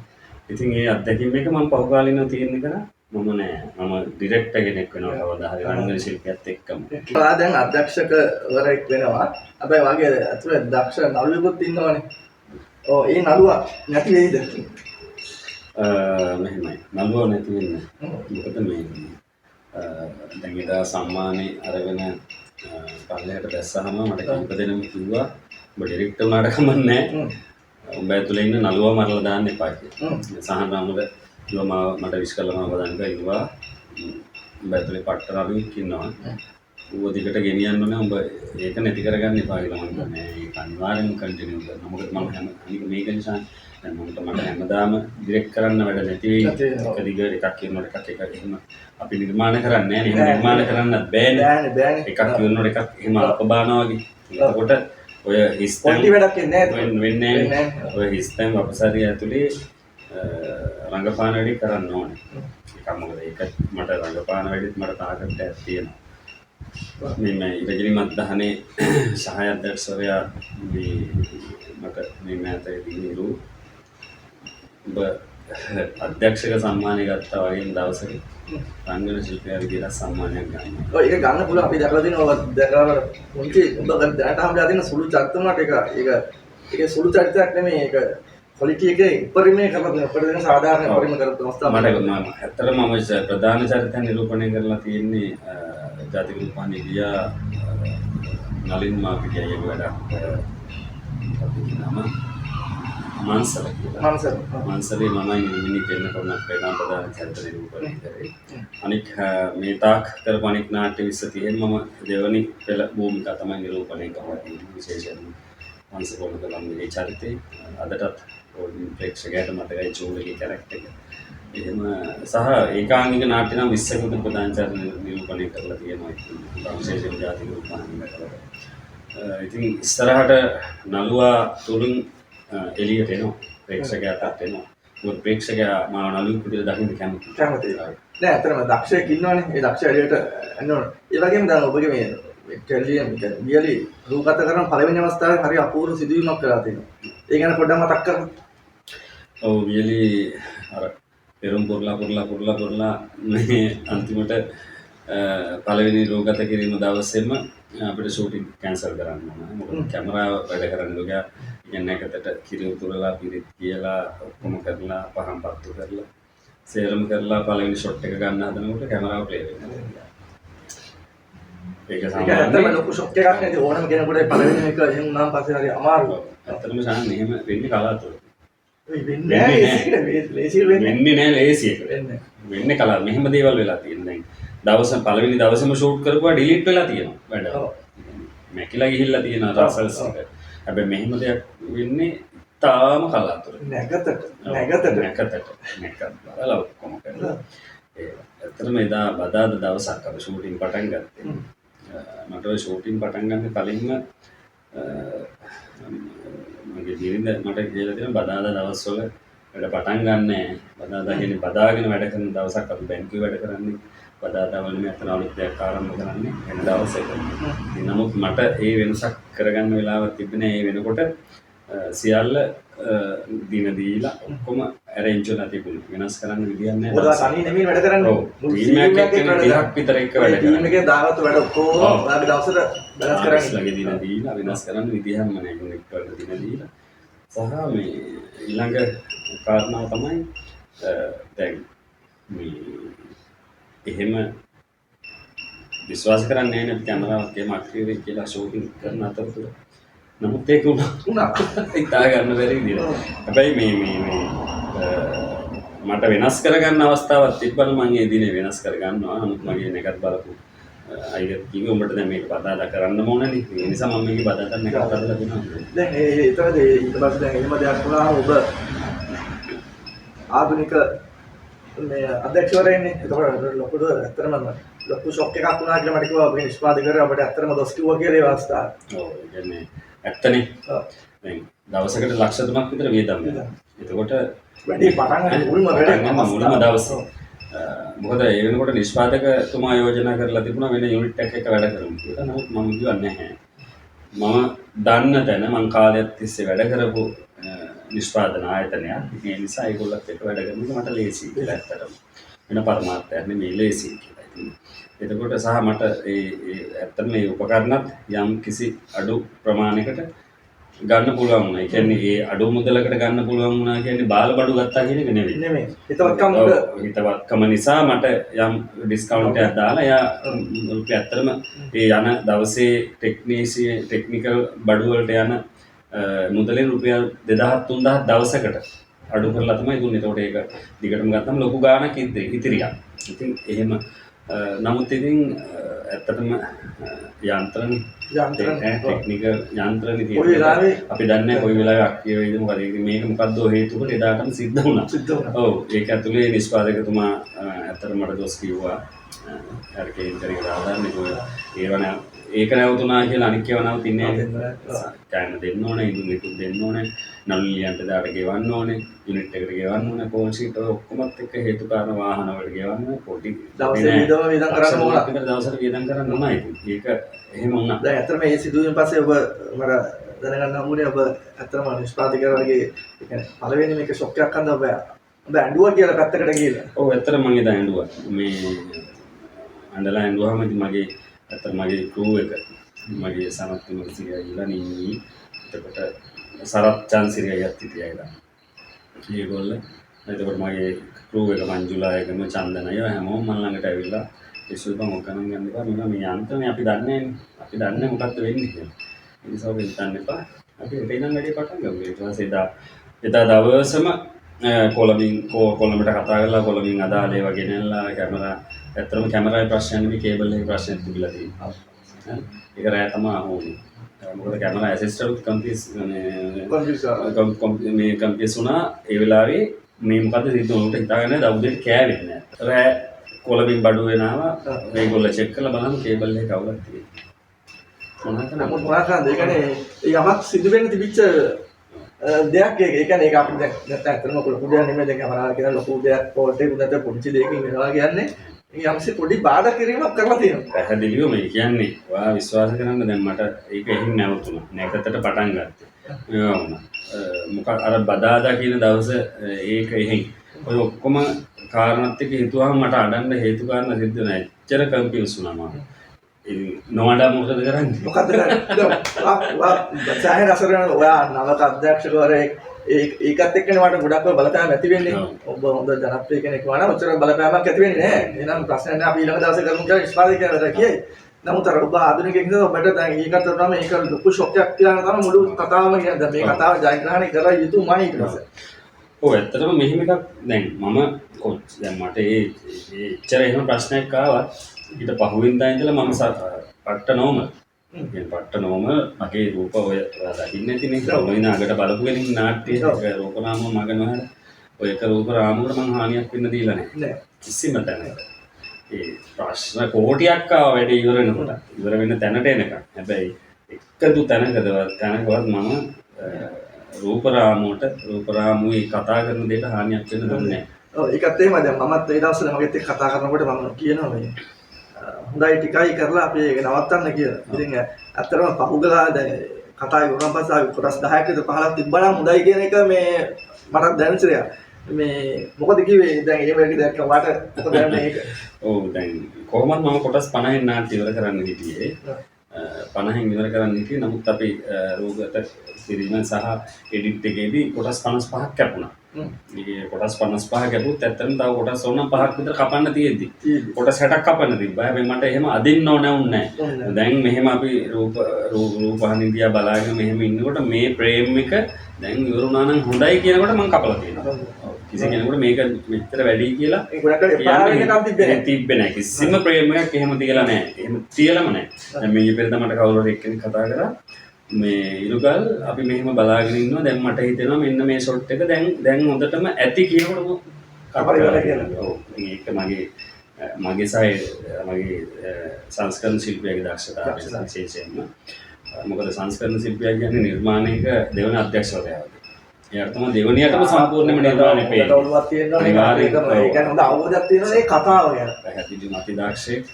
ඉතින් ඒ අත්දැකීම් එක මම පහුකාලිනව තීරණය කරා මම නෑ මම ඩිරෙක්ටර් කෙනෙක් වෙනවා කවදා හරි රංගන ශිල්පියෙක් එක්කම. ඔයා දැන් අධ්‍යක්ෂකවරයෙක් වෙනවා. හැබැයි වගේ අතුලේ දක්ෂ නළුවෙකුත් ඉන්නවනේ. ඔව් ඒ නළුවා නැති වෙයිද? මෙහෙමයි. නළුවා නැති වෙන්නේ. මොකද මේ දැන් ඊට සම්මානේ අරගෙන පල්ලෙහාට දැස්සහම මට කීප දෙනෙක් කිව්වා ඔබ ඩිරෙක්ටර් වුණාට කමන්නේ නැහැ. උඹ ඇතුලේ ඉන්න නළුවා මරලා දාන්න එපා කියලා. සහන් රාමුල කිව්වා මට විශ් කළා මම බදන්ක ඉන්නවා. උඹ ඇතුලේ පට්ට රාමුවෙක් ඉන්නවා. ඌව දිගට ගෙනියන්න ඕනේ උඹ ඒක නැති කරගන්න එපා කියලා මම කියන්නේ. ඒක අනිවාර්යෙන්ම කන්ටිනියු කරනවා. මොකද මම අනික මේක නිසා දැන් මට හැමදාම ඩිරෙක්ට් කරන්න වැඩ නැති වෙයි. එක දිගට එකක් කියනකොට එකක් එහෙම අපි නිර්මාණ කරන්නේ නැහැ. එහෙම නිර්මාණ කරන්නත් බෑනේ. එකක් කියනකොට එකක් එහෙම අපබානවා වගේ. එතකොට ඔය හිස්තැන් වැඩක් වෙන්නේ නැහැ. ඔය හිස්තැන් අපසාරිය ඇතුලේ රංගපාන වැඩි කරන්න ඕනේ. ඒක මොකද ඒක මට රංගපාන වැඩිත් මට තාකට්ටයක් තියෙනවා. මේ ඉරගිරි මත්දහනේ සහාය අධ්‍යක්ෂකවරයා මට මේ මෑතකදී නිරු ඔබ අධ්‍යක්ෂක සම්මානය ගත්තා වගේ දවසක රංගන ශිල්පියා විදිහට සම්මානයක් ගන්නවා. ඔය ඒක ගන්න පුළුවන් අපි දැකලා තියෙනවා දැකලා මුන්ති ඔබ දැනට හම්බලා තියෙන සුළු චරිතමකට ඒක සුළු චරිතයක් නෙමෙයි ඒක ක්වොලිටි එකේ උපරිමයේ කරලා දෙන උපරිම සාධාරණ උපරිම කරපු අවස්ථාව මට ඇත්තටම මම ප්‍රධාන චරිතය නිරූපණය කරලා තියෙන්නේ ජාතික රූපවාහිනිය ගියා නලින් මාපිටියගේ වැඩක් නම මාන්සල කියලා. මාන්සලේ මම ඉන්නේ කියන කරුණක් ප්‍රධාන චරිත නිරූපණය කරේ. අනික මේ තාක් කරපු අනික් නාට්‍ය 20 මම දෙවනි පෙළ භූමිකා තමයි නිරූපණය කරලා තියෙන්නේ විශේෂයෙන්ම මාන්සලේ කලම්ගේ චරිතේ අදටත් ප්‍රේක්ෂකයාට මතකයි චෝලගේ කැරක්ටර් එක. එහෙම සහ ඒකාංගික නාට්‍ය නම් 20කට ප්‍රධාන චරිත නිරූපණය කරලා තියෙනවා. විශේෂයෙන් ජාතික රූපවාහිනිය කරලා. ඉතින් ඉස්සරහට නළුවා තුලින් එළියට එනවා. ප්‍රේක්ෂකයාටත් එනවා. මොකද ප්‍රේක්ෂකයා මාව නළුවෙක් විදිහට දකින්න කැමතියි. නෑ ඇත්තටම දක්ෂයෙක් ඉන්නවනේ. ඒ දක්ෂ එළියට එන්න ඕන. ඒ වගේම දැන් ඔබගේ මේ ටෙලියම් වියලි රූපගත කරන පළවෙනි අවස්ථාවේ හරි අපූර්ව සිදුවීමක් කරලා තියෙනවා. ඒ ගැන පොඩ්ඩක් මතක් කරන්න. ඔව් වියලි අර පෙරම් පුරලා මේ අන්තිමට පළවෙනි රෝගත කිරීම දවසේම අපිට ෂූටින් කැන්සල් කරන්න වුණා. මොකද කැමරාව වැඩ කරන්න ගියා. කියන්නේ එකකට කිරි උතුරලා පිරිත් කියලා ඔක්කොම කරලා පහන් පත්තු කරලා සේරම කරලා පළවෙනි ෂොට් එක ගන්න හදනකොට කැමරාව ප්ලේ වෙනවා. ඒක ඇත්තටම ලොකු ෂොක් එකක් නේද ඕනම කෙනෙකුට පළවෙනි එක එහෙම වුණාම පස්සේ හරි අමාරුයි. ඇත්තටම සාහන එහෙම වෙන්නේ කලාතුරකින්. වෙන්නේ නෑ ලේසියට වෙන්නේ නෑ ලේසියට. වෙන්නේ කලා මෙහෙම දේවල් වෙලා තියෙනවා. දැන් පළවෙනි දවසේම ෂූට් කරපුවා ඩිලීට් වෙලා තියෙනවා වැඩ. මැකිලා ගිහිල්ලා තියෙනවා රසල්ස් එක. හැබැයි මෙහෙම දෙයක් වෙන්නේ තාම කලාතුරකින්. නැකතට බලලා ඔක්කොම කරලා. ඇත්තටම එදා බදාදා දවසක් අපි ෂූටින් පටන් ගත්තේ. මට ඔය ෂූටින් පටන් ගන්න කලින්ම මගේ ජීවිත මට කියලා තියෙන බදාදා දවස්වල වැඩ පටන් ගන්නෑ. බදාදා කියන්නේ බදාගෙන වැඩ කරන දවසක් අපි බැංකුවේ වැඩ කරන්නේ. බදාදා වලින් අතන අලුත් දෙයක් ආරම්භ කරන්නේ වෙන දවසක. නමුත් මට ඒ වෙනසක් කරගන්න වෙලාවක් තිබුණේ ඒ වෙනකොට සියල්ල දින දීලා ඔක්කොම arrange වෙලා තිබුණා. වෙනස් කරන්න විදියක් නැහැ. ඔයාලා තනිය නෙමෙයි වැඩ කරන්නේ. ඔව්. ටීම් එකක් එක්ක 30ක් විතර එක්ක වැඩ කරනවා. ටීම් එකේ දාගත්තු වැඩ ඔක්කොම ඔයාලගේ දවසට වෙනස් කරන්නේ. ලගේ දින දීලා වෙනස් කරන්න විදියක්ම නැහැ. යුනිට් වලට දින දීලා. සහ මේ ඊළඟ කාරණාව තමයි දැන් මේ එහෙම විශ්වාස කරන්නේ නැහැ කැමරාවක් එහෙම අක්‍රිය වෙයි කියලා ෂූටින් කරන අතරතුර. නමුත් ඒක උනා හිතා ගන්න බැරි විදියට. හැබැයි මේ මට වෙනස් කරගන්න අවස්ථාවක් තිබ්බම මම ඒ දිනේ වෙනස් කරගන්නවා. නමුත් මගේ නැකත් බලපු අයියත් කිව්වේ උඹට දැන් මේක බදාදා කරන්න ඕනනේ. ඒ නිසා මම මේක බදාදා නැකත් කරලා දෙනවා. දැන් ඒතරද ඊට පස්සේ දැන් එහෙම දෙයක් වුණාම ඔබ ආධුනික මේ අධ්‍යක්ෂවරයෙන්නේ. එතකොට ලොකුද ඇත්තටම ලොකු ෂොක් එකක් වුණා කියලා මට කිව්වා අපේ නිෂ්පාදකවරයා අපිට ඇත්තටම දොස් කිව්වා කියලා ඒ අවස්ථාව. ඔව් ඒ කියන්නේ ඇත්තනේ. දැන් දවසකට ලක්ෂ 3ක් විතර වියදම් වෙනවා. එතකොට වැඩි පටන් ගන්න මුල්ම දවසේ මොකද ඒ වෙනකොට නිෂ්පාදකතුමා යෝජනා කරලා තිබුණා වෙන යුනිට් එකක වැඩ කරමු කියලා. නමුත් මම කිව්වා නැහැ. මම දන්න තැන මං කාලයක් තිස්සේ වැඩ කරපු නිෂ්පාදන ආයතනයක්. ඒ නිසා ඒගොල්ලත් එක්ක වැඩ කරන එක මට ලේසියි කියලා ඇත්තටම. වෙන පරමාර්ථයක් නෙමෙයි ලේසියි කියලා. එතකොට සහ මට ඇත්තටම මේ උපකරණත් යම් කිසි අඩු ප්‍රමාණයකට ගන්න පුළුවන් වුණා. ඒ කියන්නේ ඒ අඩු මුදලකට ගන්න පුළුවන් වුණා කියන්නේ බාල බඩු ගත්තා කියන එක නෙවෙයි. නෙමෙයි. හිතවත්කම නිසා මට යම් ඩිස්කවුන්ට් එකක් දාලා එයා ඇත්තටම ඒ යන දවසේ ටෙක්නිකල් බඩු වලට යන මුදලෙන් රුපියල් 2000 3000 දවසකට අඩු කරලා තමයි දුන්නේ. ඒකට ඒක දිගටම ගත්තම ලොකු ගාණක් ඉතිරියක්. ඉතින් එහෙම නමුත් ඉතින් ඇත්තටම ටෙක්නිකල් යන්ත්‍රනේ තියෙනවා. අපි දන්නේ කොයි වෙලාවෙ අක්කිය වෙයිද මොකද මේක මොකද්ද හේතුවකට එදාටම සිද්ධ වුණා. ඔව් ඒක ඇතුලේ නිෂ්පාදකතුමා ඇත්තටම මට දොස් කිව්වා. අර කේන්දරේ ආදාන්නේ ඒවන ඒක නැවතුණා කියලා අනික් ඒවා නවතින්නේ නැහැ. කෑම දෙන්න ඕනේ, ඉදුම් ඉදුම් දෙන්න ඕනේ, නළුලියන්ට දාට ගෙවන්න ඕනේ, යුනිට් එකට ගෙවන්න ඕනේ, කෝල් ෂීට් ඔක්කොමත් එක්ක හේතු කාරණා වාහන වලට ගෙවන්න ඕනේ. පොඩි දවසේ වියදම් කරන්න ඕන. දවසට වියදම් කරන්න ඕනයි. ඒක එහෙම වුණා. දැන් ඇත්තටම මේ සිදුවීම පස්සේ ඔබ මට දැනගන්න හම්බුනේ ඔබ ඇත්තටම නිෂ්පාදකයෝ වගේ ඒ කියන්නේ පළවෙනි මේක ෂොක් එකක් අන්ද ඔබ ඇඬුවා කියලා පැත්තකට ගිහලා. ඔව් ඇත්තටම මම එදා ඇඬුවා. මේ අඬලා ඇඬුවාම ඉතින් මගේ ඇත්තට මගේ ක්‍රූ එක මගේ සනත් විමර්ශකයා ගිහලා නින්නි. එතකොට සරත් චන්සිරියත් හිටියා. ඒගොල්ලෝ එතකොට මගේ ක්‍රූ එක මංජුලා එකම චන්දනය හැමෝම මම ළඟට ඇවිල්ලා ඉස්සුල්පන් ඔක් ගණන් ගන්න එපා. මේ යන්ත්‍රනේ අපි දන්නේ නැහැ. අපි දන්නේ මොකක්ද වෙන්නේ කියලා. ඒ නිසා ඔබ හිතන්න එපා. අපි එතනින් වැඩි පටන් ගමු. ඊට පස්සේ එදා දවසම කොළඹට කතා කරලා කොළඹින් අදාළ ඒවා ගෙනල්ලා කැමරා ඇත්තටම කැමරාවේ ප්‍රශ්න නෙවෙයි කේබල් එකේ ප්‍රශ්නයක් තිබිලා තියෙනවා. ඒක රෑ තමයි ආවෝනේ. මොකද කැමරා ඇසිස්ටන්ට් මේ කම්පියස් වුණා ඒ වෙලාවේ මේ මොකද්ද සිද්ධ වුණේ හිතාගන්න දවුදේ කෑවෙන්නේ නැහැ. රෑ කොළඹින් බඩු වෙනවා මේගොල්ලෝ චෙක් කරලා බලන්න කේබල් එක කවුලක් තියෙන්නේ. මොනවාද ඒ කියන්නේ යමක් සිදු වෙන්න තිබිච්ච දෙයක් ඒ කියන්නේ ඒක අපිට දැන් නැත්නම් ඇත්තටම ලොකු දෙයක් නෙමෙයි දැන් කැමරාව කියන ලොකු දෙයක් පොල්ට් එක උඩට පොඩි දෙයකින් වෙනවා කියන්නේ යම්සි පොඩි බාධා කිරීමක් කරලා තියෙනවා. පැහැදිලිව මේ කියන්නේ ඔයා විශ්වාස කරන්න දැන් මට ඒක එහෙම නැවතුණා. නැකතට පටන් ගත්තා. ඒවා වුණා. මොකක් අර බදාදා කියන දවස ඒක එහෙන් ඔය ඔක්කොම කාරණාත් එක්ක හිතුවාම මට අඩන්න හේතු කාරණා සිද්ධ වෙනවා. එච්චර කන්ෆියුස් වුණා මම. ඉතින් නොවඩා මොකද කරන්නේ? මොකද්ද කරන්නේ? සෑහෙන අසර වෙන ඔයා නවක අධ්‍යක්ෂකවරයෙක් ඒකත් එක්කනේ මට ගොඩක් බලපෑම් ඇති වෙන්නේ. ඔබ හොඳ ජනප්‍රිය කෙනෙක් වුණා නම් ඔච්චර බලපෑමක් ඇති වෙන්නේ නැහැ. එහෙනම් ප්‍රශ්නයක් නෑ අපි ඊළඟ දවසේ කරමු කියලා නිෂ්පාදනය කරලා කියයි. නමුත් අර ඔබ ආධුනිකයෙක් නිසා ඔබට දැන් ඒකට උනම මේක ලොකු ෂොක් එකක් තියන තමයි මුළු කතාවම කියන්නේ. දැන් මේ කතාව ජයග්‍රහණය කරලා යුතුමයි ඊට පස්සේ. ඔව් ඇත්තටම මෙහෙම එකක් දැන් මම දැන් මට එච්චර එහෙම ප්‍රශ්නයක් ආවත් ඊට පහුවෙන්දා ඉඳලා මම පට්ට නෝම කියන්නේ පට්ට නෝම මගේ රූප ඔය දකින්න ඇතිනේ ඔය නාගට බලපු කෙනෙක් නාට්‍යයේ රූපනාම මග නොහැර ඔය එක රූප රාමුවට මං හානියක් වෙන්න දීලා නැහැ කිසිම තැනක ඒ ප්‍රශ්න කෝටියක් ආවා වැඩේ ඉවර වෙනකොට ඉවර වෙන තැනට එනකම් හැබැයි එකදු තැනකවත් මම රූප රාමුවේ කතා කරන දෙයට හානියක් වෙන්න දුන්නේ නැහැ. ඔව් ඒකත් එහෙමයි දැන් මමත් ඒ දවස්වල මගෙත් එක්ක කතා කරනකොට මම කියනවා මේ හොඳයි ටිකයි කරලා අපි ඒක නවත්තන්න කියලා. ඉතින් ඇත්තටම පහුගලා දැන් කතා ඉවරන පස්සේ ආවි කොටස් 10ක 15ක් තිබ්බනම් හොඳයි කියන එක මේ මට දැනෙන්නේ. මේ මොකද කිව්වේ දැන් ඒ වගේ දෙයක් වට මොකද දැනන්නේ ඒක. ඔව් දැන් කොහොමද මම කොටස් 50න් නාට්‍ය ඉවර කරන්න හිටියේ. 50න් ඉවර කරන්න හිටියේ නමුත් අපි රෝගත සිරිම සහ එඩිට් එකේදී කොටස් 55ක් කැපුණා. මේ කොටස් 55 කැපුත් ඇත්තටම තව කොටස් 5ක් විතර කපන්න තියෙද්දි කොටස් 60ක් කපන්න තිබ්බා. හැබැයි මට එහෙම අදින්න ඕන නැහැ. දැන් මෙහෙම අපි රූපහානිදියා බලාගෙන මෙහෙම ඉන්නකොට මේ ප්‍රේම් එක දැන් ඉවරුණා නම් හොඳයි කියනකොට මම කපලා තියෙනවා. කිසි කෙනෙකුට මේක මෙච්චර වැඩි කියලා ඒ ගොඩක් එපා වෙන එකක් තිබ්බේ නැහැ. කිසිම ප්‍රේම එකක් එහෙම තියලා නැහැ. එහෙම තියලම නැහැ. දැන් මේ ඉපෙරද මට කවුරු හරි එක්කෙනෙක් කතා කරා මේ ඉරුගල් අපි මෙහෙම බලාගෙන ඉන්නවා දැන් මට හිතෙනවා මෙන්න මේ ෂොට් එක දැන් හොඳටම ඇති කියනකොට කපලා කියලා. ඔව් ඒක මගේ සයිඩ් මගේ සංස්කරණ ශිල්පියාගේ දක්ෂතාවය විශේෂයෙන්ම මොකද සංස්කරණ શિલ્පියා කියන්නේ නිර්මාණයක දෙවන අධ්‍යක්ෂකවරයා වගේ. එයාට තමයි දෙවනියටම සම්පූර්ණයෙන්ම නිර්මාණය පේන්නේ. ඔළුවක් තියෙනවා නේ. ඒ කියන්නේ හොඳ අවබෝධයක් තියෙනවා මේ කතාව ගැන. පැහැදිලි මති දක්ෂයෙක්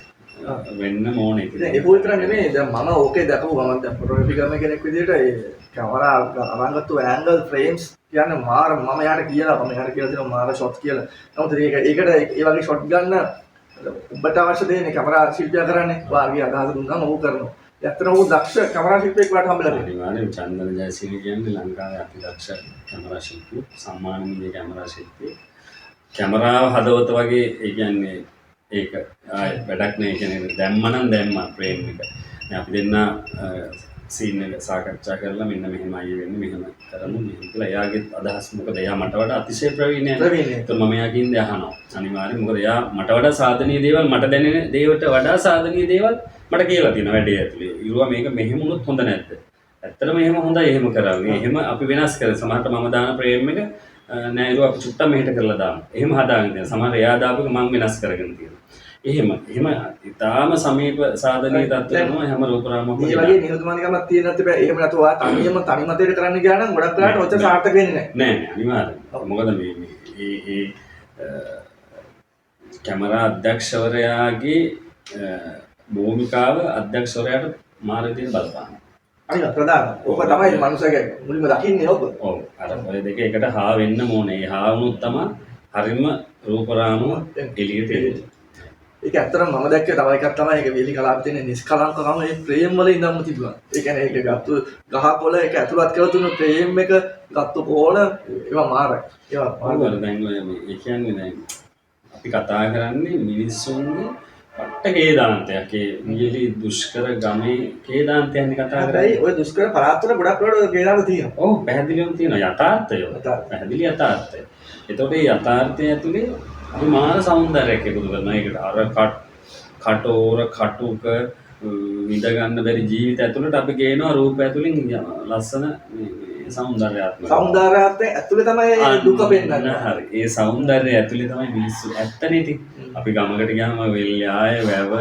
වෙන්න ඕනේ. ඉතින් ඒක විතර නෙමෙයි. දැන් මම ඕකේ දැකපු මම දැන් ෆොටෝග්‍රැෆි කරන කෙනෙක් විදිහට ඒ කැමරා අරන්ගත්තු ඇන්ගල් ෆ්‍රේම්ස් කියන්නේ මාර මම යාට කියලා දෙනවා මාර ෂොට් කියලා. නමුත් ඒකට ඒ වගේ ෂොට් ගන්න ඔබට අවශ්‍ය දෙන්නේ කැමරා ශිල්පියා කරන්නේ. වාගේ අදහස දුන්නාම ඔහු කරනවා. ඇත්තටම ඔහු දක්ෂ කැමරා ශිල්පියෙක් වට හම්බෙලා තියෙනවා. අනිවාර්යයෙන් චන්දන ජයසිරි කියන්නේ ලංකාවේ අති දක්ෂ කැමරා ශිල්පියෙක්. සම්මානීය කැමරා ශිල්පියෙක්. කැමරාව හදවත වගේ ඒ කියන්නේ ඒක වැඩක් නේ කියන්නේ දැම්මා ප්‍රේම් එක. දැන් අපි දෙන්න සීන් එක සාකච්ඡා කරලා මෙන්න මෙහෙමයි වෙන්නේ මෙහෙම කරමු මෙහෙම කියලා එයාගේ අදහස් මොකද එයා මට වඩා අතිශය ප්‍රවීණයි. ඒත් මම එයාගෙන් අහනවා. අනිවාර්යයෙන් මොකද එයා මට වඩා සාධනීය දේවල් මට දැනෙන දේවට වඩා සාධනීය දේවල් මට කියලා තියෙනවා වැඩේ ඇතුලේ. ඊළුවා මේක මෙහෙම වුණොත් හොඳ නැද්ද? ඇත්තටම එහෙම හොඳයි එහෙම කරන්නේ. එහෙම අපි වෙනස් කරලා සමහරට මම දාන ප්‍රේම් එක නෑ ඊළුවා අපි චුට්ටක් මෙහෙට කරලා දාමු. එහෙම හදාගෙන තියෙනවා. සමහර එයා දාපු එක මම වෙනස් කරගෙන තියෙනවා. එහෙම ඉතාලම සමීප සාධනීය තත්ත්වයක් වෙනවා හැම රූපරාමකම. මේ වගේ නිහතමානීකමක් තියෙනත් බෑ. එහෙම නැතුව ඔයා තනි මතයට කරන්න ගියා නම් ගොඩක් වෙලාවට ඔච්චර සාර්ථක වෙන්නේ නෑ. නෑ අනිවාර්යයෙන්. මොකද මේ කැමරා අධ්‍යක්ෂවරයාගේ භූමිකාව අධ්‍යක්ෂවරයාට මාර විදිහට බලපාන. අනිත් ප්‍රධාන. ඔබ තමයි මනුස්සයගේ මුලින්ම දකින්නේ ඔබ. ඔව්. අර ඔය දෙක එකට හා වෙන්න ඕනේ. හා වුණොත් තමයි හරිම රූපරාමුව එළියට එන්නේ. ඒක ඇත්තටම මම දැක්කේ තව එකක් තමයි ඒක වේලි කලාපේ තියෙන නිස්කලංකකම ඒ ප්‍රේම් වල ඉඳන්ම තිබුණා. ඒ කියන්නේ ඒක ගත්තු ගහකොළ ඒක ඇතුළත් කරලා තුන ප්‍රේම් එක ගත්තු කොළ ඒවා මාරයි. ඒවා පාරවල දැන් ඔය මේ කියන්නේ දැන් අපි කතා කරන්නේ මිනිස්සුන්ගේ පට්ට කේදාන්තයක්. ඒ නියලි දුෂ්කර ගමේ කේදාන්තයන් කතා කරන්නේ. ඔය දුෂ්කර පළාත්වල ගොඩක් වෙලාවට කේදාන්ත තියෙනවා. ඔව් පැහැදිලිවම තියෙනවා යථාර්ථය. පැහැදිලි යථාර්ථය. එතකොට මේ යථාර්ථය ඇතුලේ අපි මාන සෞන්දර්යයක් එකතු කරනවා. ඒකට අර කටෝර කටුක විඳ ගන්න බැරි ජීවිත ඇතුළට අපි ගේනවා රූප ඇතුලින් ලස්සන සෞන්දර්යාත්මක සෞන්දර්යාත්මක ඇතුලේ තමයි දුක පෙන්නන්නේ. හරි. ඒ සෞන්දර්යය ඇතුලේ තමයි මිනිස්සු ඇත්තනේ ඉතින්. අපි ගමකට ගියාම වෙල්යාය වැව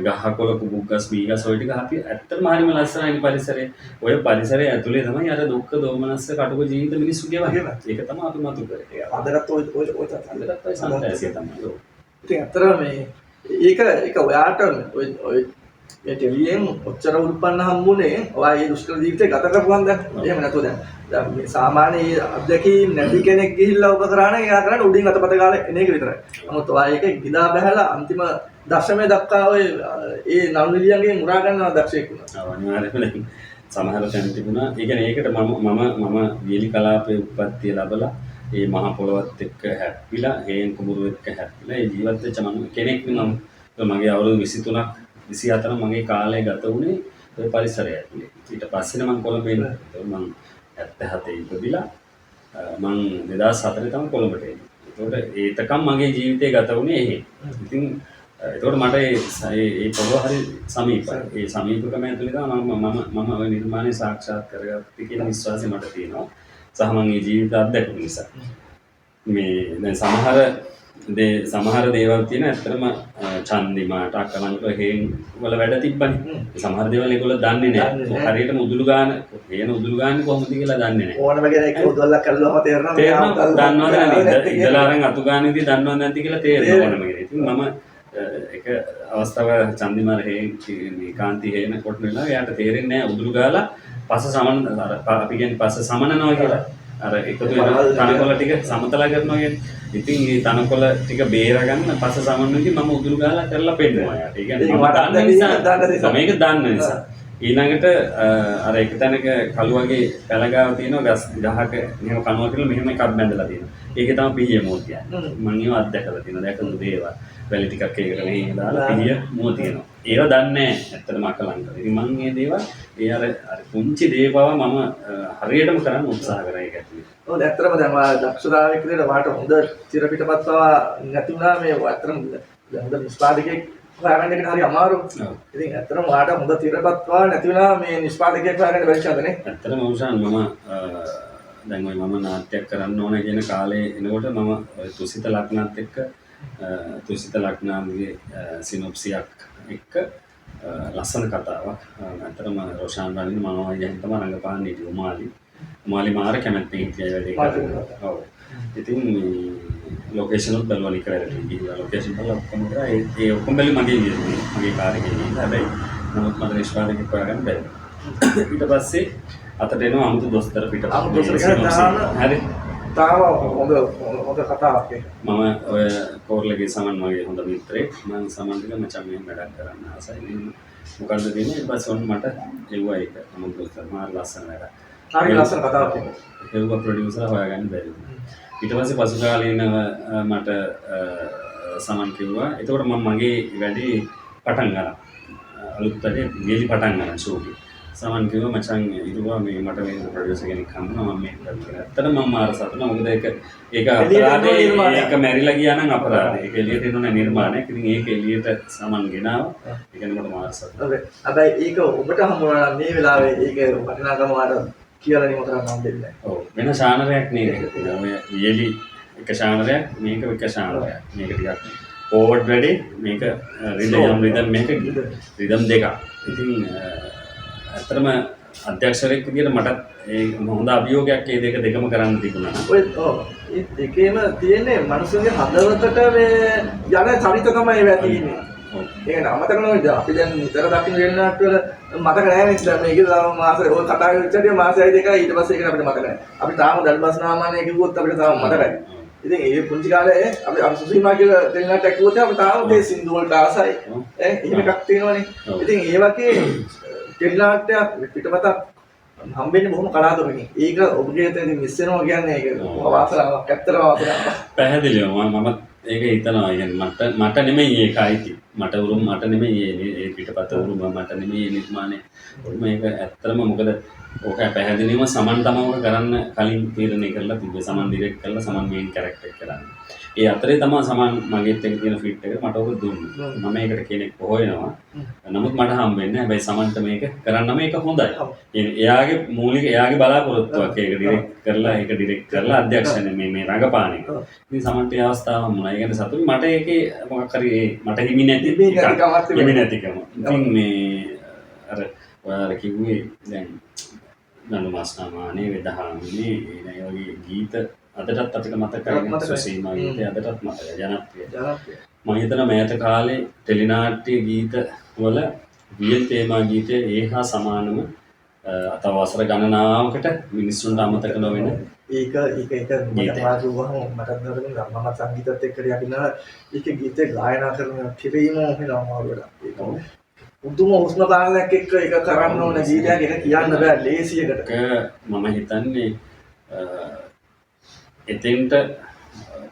ගහකොළ කුකුග්ගස් බීගස් ඔය ටික අපි ඇත්තටම හරිම ලස්සනයි පරිසරය. ඔය පරිසරය ඇතුලේ තමයි අර දුක්ඛ දෝමනස්ස කටුක ජීවිත මිනිස්සු ගෙවන්නේ. ඒක තමයි අපි මතු කරේ. අදටත් ඔය අදටත් ඔය සම්ප්‍රදාය තමයි. ඉතින් ඇත්තටම මේ ඒක ඔයාට ඔය මේ ටෙලියෙන් ඔච්චර උල්පන්න හම්බුනේ ඔයා මේ දුෂ්කර ජීවිතේ ගත කරපුවාද? එහෙම නැතුව දැන් මේ සාමාන්‍ය අත්දැකීම් නැති කෙනෙක් ගිහිල්ලා ඔබ කරා නම් එයා කරන්නේ උඩින් අතපත ගාලා එන එක විතරයි. නමුත් ඔයා ඒක ගිලා බහැලා අන්තිම දශමයේ දක්වා ඔය ඒ නළුනිලියන්ගේ මුරා ගන්නවා දක්ෂයෙක් වුණා. අනිවාර්යයෙන්ම සමහර තැන් තිබුණා. ඒ කියන්නේ ඒකට මම වියලි කලාපයේ උප්පත්තිය ලැබලා ඒ මහ පොළොවත් එක්ක හැප්පිලා හේන් කුඹුරු එක්ක හැප්පිලා ඒ ජීවත් වෙච්ච කෙනෙක් නෙමෙයි. මගේ අවුරුදු 23ක් 24 මගේ කාලය ගත වුණේ ඔය පරිසරය ඇතුලේ. ඊට පස්සේ මම කොළඹ එන්නේ. මම 77 ඉපදිලා මම 2004 තමයි කොළඹට එන්නේ. ඒකට ඒතකම් මගේ ජීවිතේ ගත වුණේ එහෙ. ඉතින් ඒකට මට ඒ පොළොව හරි සමීපයි. ඒ සමීපකම ඇතුලේ තමයි මම ඔය නිර්මාණය සාක්ෂාත් කරගත්තේ කියන විශ්වාසය මට තියෙනවා. සහ මම මේ ජීවිත අත්දැකපු නිසා. මේ දැන් සමහර දේවල් තියෙන ඇත්තටම චන්දිමාට අකලංක හේන් වල වැඩ තිබ්බනේ. සමහර දේවල් ඒගොල්ලෝ දන්නේ නැහැ. හරියටම උදුළු ගාන හේන උදුළු ගාන්නේ කොහොමද කියලා දන්නේ නැහැ. ඕනම කෙනෙක් උදුල්ලක් කළාම තේරෙනවා. දන්නවද නැද්ද? ඉඳලා අරන් අතු ගානේදී දන්නවද නැද්ද කියලා තේරෙනවා ඕනම කෙනෙක්. ඉතින් මම එක අවස්ථාවක චන්දිමාර හේන් මේ කාන්ති හේන කොට වෙනවා. එයාට තේරෙන්නේ නැහැ උදුළු ගාලා පස සමන අපි කියන්නේ පස සමනනවා කියලා. අර එකතු වෙන තනකොළ ටික සමතලා කරනවා කියන්නේ. ඉතින් මේ තනකොළ ටික බේරගන්න පස සමන්නුවකින් මම උදුළු ගාලා කරලා පෙන්නනවා යාට. ඒ කියන්නේ මම දන්න නිසා මේක දන්න නිසා. ඊළඟට අර එක තැනක කළුවගේ පැලගාව තියෙනවා ගහක මෙහෙම කනවා කියලා මෙහෙම එකක් බැඳලා තියෙනවා. ඒකේ තමයි පිහිය මෝල් කියන්නේ. මම ඒව අත්දැකලා තියෙනවා. දැකපු දේවල්. වැලි ටිකක් ඒකට මෙහෙම දාලා පිහිය මෝල් තියෙනවා. ඒව දන්නේ නැහැ ඇත්තටම අකලංකද. ඉතින් මම මේ දේවල් ඒ අර පුංචි දේ බව මම හරියටම කරන්න උත්සාහ කරා ඒක ඇතුලේ. ඔව් ඇත්තටම දැන් ඔයා දක්ෂතාවයක් විදිහට වාට හොඳ චිරපිටපත් පවා නැති වුණා මේ ඇත්තටම හොඳ නිෂ්පාදකයෙක් හොයාගන්න එක හරි අමාරුයි. ඉතින් ඇත්තටම වාට හොඳ චිරපත් පවා නැති වුණා මේ නිෂ්පාදකයෙක් හොයාගන්න බැරි ඡන්දනේ. ඇත්තටම උසන් මම දැන් ඔය මම නාට්‍යයක් කරන්න ඕන කියන කාලේ එනකොට මම තුසිත ලක්නාත් එක්ක තුසිත ලක්නාගේ සිනොප්සියක් එක්ක ලස්සන කතාවක්. ඇත්තටම රොෂාන් රනින් මම වගේ තමයි රංගපාන්නේ ඉතින් උමාලි මාර කැමැත්තෙන් හිටියා වැඩේ කරා. ඔව්. ඉතින් මේ ලොකේෂන් උත් බලවල ඉකරලා ගිහිල්ලා ලොකේෂන් වල ඔක්කොම කරා. ඒ ඔක්කොම බැලි මගේ කාර් එකේ ගිහින්. හැබැයි නමුත් මට නිෂ්පාදකයෙක් හොයාගන්න බැරි. ඊට පස්සේ අතට එනවා අමුතු දොස්තර පිටපත්. අමුතු දොස්තර ගැන හරි. තාම හොඳ කතාවක් ඒක. මම ඔය කෝර්ලගේ සමන් වගේ හොඳ මිත්‍රයෙක්. මම සමන් දිග මචං මෙහෙම වැඩක් කරන්න ආසයි. මොකද්ද දෙන්නේ? ඊට පස්සේ ඔන්න මට එව්වා ඒක. අමුතු දොස්තර මාර ලස්සන වැඩක්. හරි ලස්සන කතාවක් ඒක. ඒව ප්‍රොඩියුසර්ලා හොයාගන්න බැරි වුණා. ඊට පස්සේ පසු කාලීනව මට සමන් කිව්වා. එතකොට මම මගේ වැඩේ පටන් ගන්නවා. අලුත් වැඩේ වියලි පටන් ගන්නවා ෂෝ එක. සමන් කිව්වා මචං ඉරුවා මේ මට මේ ප්‍රොඩියුසර් කෙනෙක් හම්බුණා මම මේක කරලා. ඇත්තටම මම මාර සතුටුයි. මොකද ඒක අපරාධේ ඒක මැරිලා ගියා නම් අපරාධේ. ඒක එළියට එන්නේ නිර්මාණයක්. ඉතින් ඒක එළියට සමන් ගෙනාවා. ඒ කියන්නේ මට මාර සතුටුයි. හැබැයි ඒක ඔබට හම්බුණා මේ වෙලාවේ ඒක වටිනාකම වල කියලා නිම කරන්න හම්බෙන්නේ නැහැ. ඔව් වෙන ශානරයක් නේද? ඔය වියලි එක ශානරයක් මේක එක ශානරයක්. මේක ටිකක් ෆෝවර්ඩ් වැඩි මේක රිදම් මේක රිදම් දෙකක්. ඉතින් ඇත්තටම අධ්‍යක්ෂකයෙක් විදියට මට ඒ හොඳ අභියෝගයක් ඒ දෙකම කරන්න තිබුණා. ඔය ඔව් ඒ දෙකේම තියෙන්නේ මිනිස්සුන්ගේ හදවතට මේ යන චරිත තමයි ඒවා තියෙන්නේ. ඒක අමතක නොවෙන්න අපි දැන් නිතර දකින්න වෙනාට වල මතක නැහැ නේද මේක මාස ඔය කතා කරච්චිය මාසයි දෙකයි ඊට පස්සේ ඒක අපිට මතක නැහැ. අපි තාම දල්බස් නාමානේ කිව්වොත් අපිට තාම මතකයි. ඉතින් ඒ පුංචි කාලේ අපි සුසීමා කියලා දෙන්නාට කිව්වොත් අපි තාම මේ සින්දු වලට ආසයි. එහෙම එකක් තියෙනවනේ. ඉතින් ඒ වගේ ටෙලිනාට්‍යයක් පිටපතක් හම්බෙන්නේ බොහොම කලාතුරකින්. ඒක ඔබගේ තේරෙන්නේ මිස් වෙනවා කියන්නේ ඒක වාසනාවක්. ඇත්තටම වාසනාවක්. පැහැදිලිව මම ඒක හිතනවා. يعني මට නෙමෙයි ඒක අයිති. මට උරුම මට නෙමෙයි ඒ පිටපත උරුම මට නෙමෙයි ඒ නිර්මාණය උරුම ඒක ඇත්තටම මොකද ඕක පැහැදිලිවම සමන් තමයි ඕක කරන්න කලින් තීරණය කරලා තිබ්බේ සමන් ඩිරෙක්ට් කරලා සමන් මේන් කැරක්ටර් එක කරන්නේ ඒ අතරේ තමයි සමන් මගේත් එක්ක තියෙන ෆිට් එක මට ඕක දුන්නේ මම ඒකට කෙනෙක් හොයනවා නමුත් මට හම්බෙන්නේ හැබැයි සමන්ට මේක කරන්න මේක හොඳයි එයාගේ මූලික එයාගේ බලාපොරොත්තුවක් ඒක ඩිරෙක්ට් කරලා අධ්‍යක්ෂණය මේ රඟපාන එක ඉතින් සමන්ට ඒ අවස්ථාව හම්බුණා ඒ කියන්නේ සතුටුයි මට ඒකේ මොකක් හරි මට හිමි නැතිකම ඉතින් මේ අර ඔයාලා කිව්වේ දැන් නඩු මාස්නාමානේ වෙදහාමිනේ ඒ වගේ ගීත අදටත් අපිට මතකයි සුසීමා ගීතය අදටත් මතකයි ජනප්‍රිය මම හිතනවා මෑත කාලේ ටෙලිනාට්‍ය ගීත වල වියල් තේමා ගීතය ඒ හා සමානම අතව වසර ගණනාවකට මිනිස්සුන්ට අමතක නොවෙන ඒක මාරුවහම මටත් නරගෙන මම සංගීතත් එක්ක යකිනවා ඒක ගීතේ ගායනා කරන කිරීම වෙනවා මාරුවට ඒක උතුම හුස්ම දානයක් එක්ක ඒක කරන්න ඕන ගීතයක් එක කියන්න බෑ ලේසියකට මම හිතන්නේ එතෙන්ට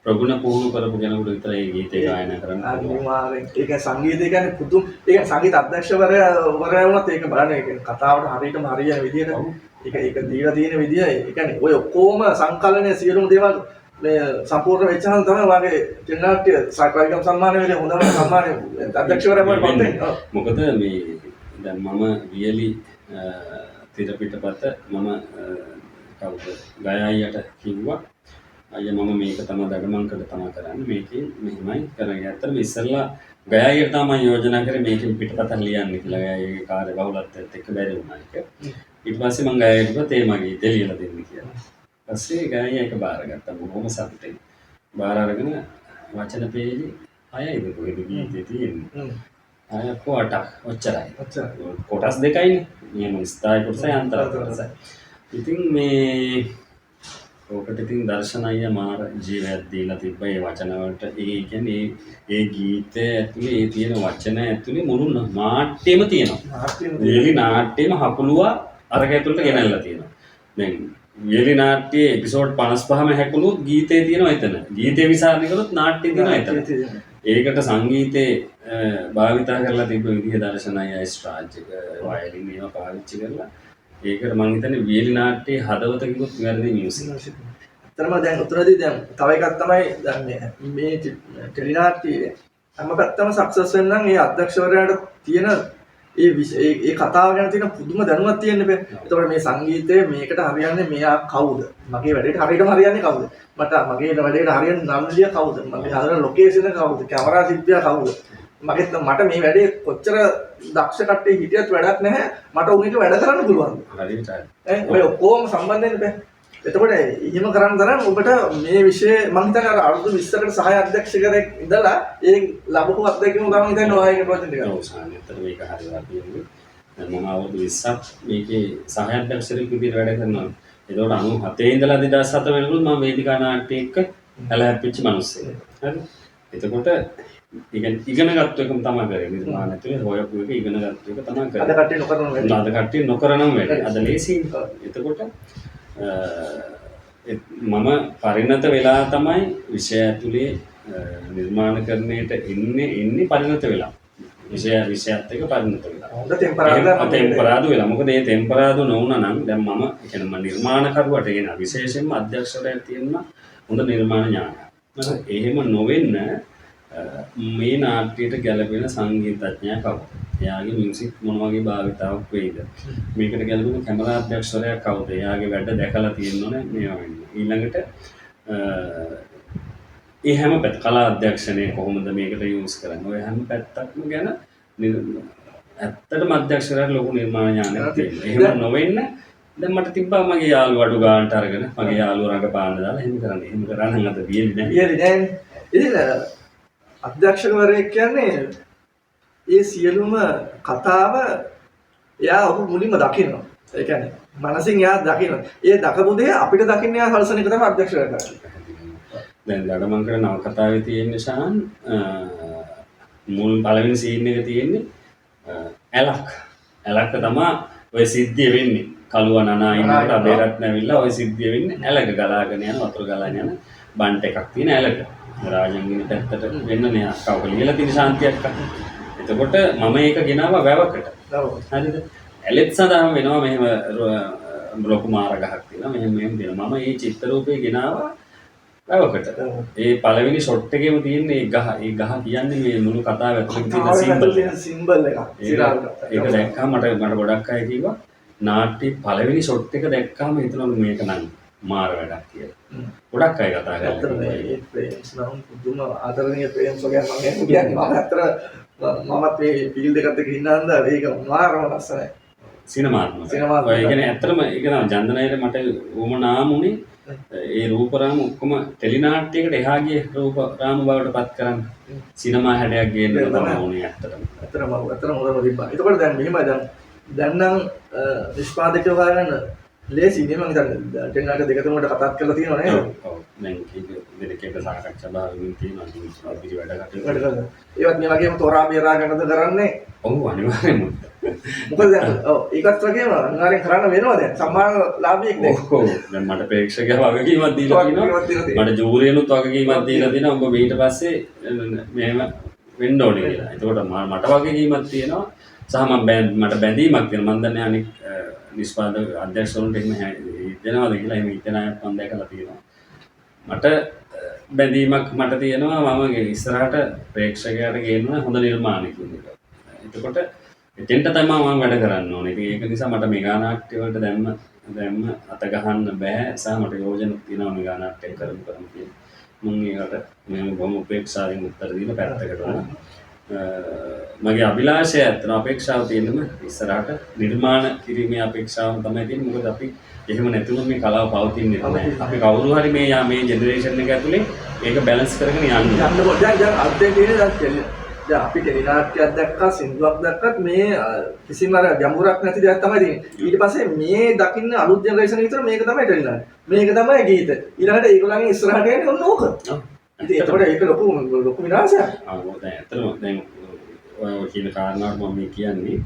ප්‍රගුණ පුහුණු කරපු කෙනෙකුට විතරයි මේ ගීතේ ගායනා කරන්න අනිවාර්යෙන් ඒක සංගීතය කියන්නේ පුදුම ඒක සංගීත අධ්‍යක්ෂවරයා වුණත් ඒක බලන්නේ ඒක කතාවට හරියටම හරියන විදිහට ඒක දීලා තියෙන විදිය ඒ කියන්නේ ඔය ඔක්කොම සංකලනයේ සියලුම දේවල් මේ සම්පූර්ණ වෙච්චහම තමයි වාගේ ටෙලිනාට්‍ය සාකච්ඡා සම්මානය වෙලේ හොඳම සම්මානය අධ්‍යක්ෂවරයා වගේ මොකද මේ දැන් මම වියලි තිරපිටපත මම කවුද ගයායියට කිව්වා අයියා මම මේක තමයි දඩමංකඩ තමයි කරන්නේ මේකේ මෙහිමයි කරන්නේ ඇත්තටම ඉස්සෙල්ලා ගයායියට තමයි යෝජනා කරේ මේකෙන් පිටපතක් ලියන්න කියලා ගයායිගේ කාර්ය බහුලත්වයත් එක්ක බැරි වුණා ඒක ඊට පස්සේ මම ගයායිට කිව්වා තේමගේ දෙලියලා දෙන්න කියලා ඊපස්සේ ගයායි ඒක බාරගත්තා බොහොම සතුටින් බාර අරගෙන වචන පේජි 6යිද කොහෙද ගීතේ තියෙන්නේ 6ක් 8ක් ඔච්චරයි කොටස් දෙකයිනේ නියම ස්ථායි කොටසයි අන්තර් කොටසයි ඉතින් මේ ඔකට ඉතින් දර්ශන අයියා මාර ජීවයක් දීලා තිබ්බා ඒ වචන වලට ඒ කියන්නේ ඒ ගීතය ඇතුලේ ඒ තියෙන වචන ඇතුලේ මුළු නාට්‍යෙම තියෙනවා වියලි නාට්‍යෙම හකුලුවා අරක ඇතුලට ගෙනල්ලා තියෙනවා දැන් වියලි නාට්‍යයේ එපිසෝඩ් 55ම හැකුණුත් ගීතේ තියෙනවා එතන ගීතේ විසරණය කළොත් නාට්‍යෙ තියෙනවා එතන ඒකට සංගීතේ භාවිතා කරලා තිබ්බ විදිහ දර්ශන අයියා ස්ට්‍රාජ් එක වයලින් ඒවා පාවිච්චි කරලා ඒකට මම හිතන්නේ වියලි නාට්‍යයේ හදවත කිව්වොත් වැරදි මියුසික්. අතරම දැන් උතුරදී දැන් තව එකක් තමයි දැන් මේ ටෙලිනාට්‍යයේ හැම පැත්තම සක්සස් වෙන්න නම් ඒ අධ්‍යක්ෂවරයාට තියෙන ඒ කතාව ගැන තියෙන පුදුම දැනුමක් තියෙන්න බෑ. ඒතකොට මේ සංගීතය මේකට හරියන්නේ මෙයා කවුද? මගේ වැඩේට හරියටම හරියන්නේ කවුද? මගේ වැඩේට හරියන්නේ නම්ලිය කවුද? මගේ හදන ලොකේෂන් එක කවුද? කැමරා ශිල්පියා කවුද? මට මේ වැඩේ කොච්චර දක්ෂ කට්ටිය හිටියත් වැඩක් නැහැ මට උන් එක වැඩ කරන්න පුළුවන් හරියට ඔය ඔක්කොම සම්බන්ධ වෙන්න බෑ එතකොට එහෙම කරන්න තරම් ඔබට මේ විෂය මම හිතන්නේ අර අවුරුදු 20කට සහාය අධ්‍යක්ෂකයෙක් ඉඳලා ඒ ලැබපු අත්දැකීම තමයි හිතන්නේ ඔය එක ප්‍රොජෙක්ට් එක. ඔව් සාමාන්‍යයෙන් මේක හරියට කියන්නේ. දැන් මම අවුරුදු 20ක් මේකේ සහාය අධ්‍යක්ෂකයෙක් විදිහට වැඩ කරනවා. ඒකෝට 97 ඉඳලා 2007 වෙනකොට මම වේදිකා නාට්‍ය එක්ක හැලහැප්පිච්ච මිනිස්සෙක්. හරි. එතකොට ඉගෙන ගත්ත එකම තමයි කරේ නිර්මාණ ඇතුලේ හොයපු එක ඉගෙන ගත්ත එක තමයි කරේ. අද කට්ටිය නොකරන වැඩ. අද කට්ටිය නොකරන වැඩ. අද ලේසියි. එතකොට මම පරිණත වෙලා තමයි විෂය ඇතුලේ නිර්මාණකරණයට එන්නේ පරිණත වෙලා. විෂයත් එක්ක පරිණත වෙලා. හොඳ ටෙම්පරාදු වෙලා. මොකද මේ ටෙම්පරාදු නොවුණා නම් දැන් මම කියන්නේ මම නිර්මාණකරුවට එන විශේෂයෙන්ම අධ්‍යක්ෂකයන් තියෙන හොඳ නිර්මාණ ඥානය. එහෙම නොවෙන්න මේ නාට්‍යයට ගැලපෙන සංගීතඥයා කවුද? එයාගේ මියුසික් මොන වගේ භාවිතාවක් වෙයිද? මේකට ගැලපෙන කැමරා අධ්‍යක්ෂකයා කවුද? එයාගේ වැඩ දැකලා තියෙනවනේ මේවා වෙන්නේ. ඊළඟට ඒ හැම පැත්ත කලා අධ්‍යක්ෂණය කොහොමද මේකට යූස් කරන්නේ? ඔය හැම පැත්තක්ම ගැන ඇත්තටම අධ්‍යක්ෂකයාට ලොකු නිර්මාණ ඥානයක් තියෙනවා. එහෙම නොවෙන්න දැන් මට තිබ්බා මගේ යාළුවා අඩු ගානට අරගෙන මගේ යාළුවා රඟපාන්න දාලා එහෙම කරන්නේ. එහෙම කරන්න අද වියලි නැහැ. ඉතින් අධ්‍යක්ෂකවරයෙක් කියන්නේ ඒ සියලුම කතාව එයා ඔහු මුලින්ම දකිනවා. ඒ කියන්නේ මනසින් එයා දකිනවා. ඒ දකපු දේ අපිට දකින්න එයා සලසන එක තමයි අධ්‍යක්ෂකවරයා කරන්නේ. දැන් දඩමංකඩ නවකතාවේ තියෙන ශාන් මුල් පළවෙනි සීන් එක තියෙන්නේ ඇලක් තමයි ඔය සිද්ධිය වෙන්නේ. කළුව නනා ඉන්නකොට අබේරත්න ඇවිල්ලා ওই සිද්ධිය වෙන්නේ ඇලක ගලාගෙන යන වතුර ගලාගෙන යන බන්ට් එකක් තියෙන ඇලක. රාජංගිනි පැත්තට වෙන්න නෑ කවක ලියලා තියෙන ශාන්තියක් අත. එතකොට මම ඒක ගෙනාවා වැවකට. හරිද? ඇලෙත් සඳහාම වෙනවා මෙහෙම ලොකු මාර ගහක් තියෙනවා මෙහෙම දෙනවා. මම මේ චිත්‍ර රූපේ ගෙනාවා වැවකට. ඒ පළවෙනි ෂොට් එකේම තියෙන ඒ ගහ කියන්නේ මේ මුළු කතාව ඇතුළේ තියෙන සිම්බල් එකක්. ඒක දැක්කම මට ගොඩක් අය කිව්වා නාට්‍ය පළවෙනි ෂොට් එක දැක්කම හිතනවා මේක නම් මාර වැඩක් කියලා. ගොඩක් අය කතා කරලා ඒ ප්‍රේම්ස් නම් පුදුම ආදරණීය ප්‍රේම්ස් වගේ මම කියන්නේ මම අතර මමත් මේ ෆීල්ඩ් එකත් එක්ක ඉන්නන්ද ඒක මාරම ලස්සනයි. සිනමාත්මක. ඒ කියන්නේ ඇත්තටම ඒක නම් ජන්දනයේ මට උමනාම උනේ ඒ රූපරාම ඔක්කොම ටෙලි නාට්‍යයකට එහා ගිය රූපරාම බවට පත් කරන්න සිනමා හැඩයක් ගේන්න තමයි උනේ ඇත්තටම. ඇත්තටම හොරම තිබ්බා. ඒකෝට දැන් මෙහෙමයි දැන් නම් නිෂ්පාදකයෝ හොයාගන්න ලේසි නේ මම හිතන්නේ ටෙලි නාට්‍ය දෙක තුනකට කතාත් කරලා තියෙනවා නේද? ඔව්. දැන් දෙකක සාකච්ඡා භාගයෙන් තියෙනවා ඉතිරි වැඩ කටයුතු. ඒවත් මේ වගේම තොරා බේරා ගන්නද කරන්නේ? ඔව් අනිවාර්යෙන්ම. මොකද දැන් ඔව් ඒකත් වගේම අනිවාර්යෙන් කරන්න වෙනවා දැන් සම්මාන ලාභියෙක් දැන්. ඔව් දැන් මට ප්‍රේක්ෂකයා වගකීමක් දීලා තියෙනවා. මට ජූරියනුත් වගකීමක් දීලා තියෙනවා. ඔබ ඊට පස්සේ මෙහෙම වෙන්න ඕනේ කියලා. ඒකෝට මට වගකීමක් තියෙනවා. සහ මට බැඳීමක් තියෙනවා. මම දන්නේ අනික නිෂ්පාදක අධ්‍යක්ෂවරුන්ට එහෙම හිතනවාද කියලා එහෙම හිතන අයත් මම දැකලා තියෙනවා. මට බැඳීමක් මට තියෙනවා මම ඉස්සරහට ප්‍රේක්ෂකයාට ගේන්න හොඳ නිර්මාණයක් කියන එක. එතකොට එතෙන්ට තමයි මම වැඩ කරන්න ඕනේ. ඉතින් ඒක නිසා මට මෙගා නාට්‍ය වලට දැම්ම අත ගහන්න බෑ. සහ මට යෝජන තියෙනවා මෙගා නාට්‍ය කරමු කියලා. මම ඒකට මම බොහොම උපේක්ෂාවෙන් උත්තර දීලා පැත්තකට වුණා. මගේ අභිලාෂය ඇත්තන අපේක්ෂාව තියෙනම ඉස්සරහට නිර්මාණ කිරීමේ අපේක්ෂාව තමයි තියෙන්නේ. මොකද අපි එහෙම නැතුව මේ කලාව පවතින්නේ නැහැ. අපි කවුරු හරි මේ ජෙනරේෂන් එක ඇතුලේ ඒක බැලන්ස් කරගෙන යන්න ඕනේ. දැන් අද්දේ තියෙන දැන් අපි ටෙලි නාට්‍යයක් දැක්කා සින්දුවක් දැක්කත් මේ කිසිම අර ගැඹුරක් නැති දෙයක් තමයි තියෙන්නේ. ඊට පස්සේ මේ දකින්න අලුත් ජෙනරේෂන් විතර මේක තමයි ටෙලි නාට්‍ය. මේක තමයි ගීත. ඊළඟට ඒගොල්ලන්ගේ ඉස්සරහට එන්නේ ඔන්න ඕක. ඉතින් එතකොට ඒක ලොකු විනාශයක්. දැන් ඇත්තටම දැන් ඔය කියන කාරණාවට මම කියන්නේ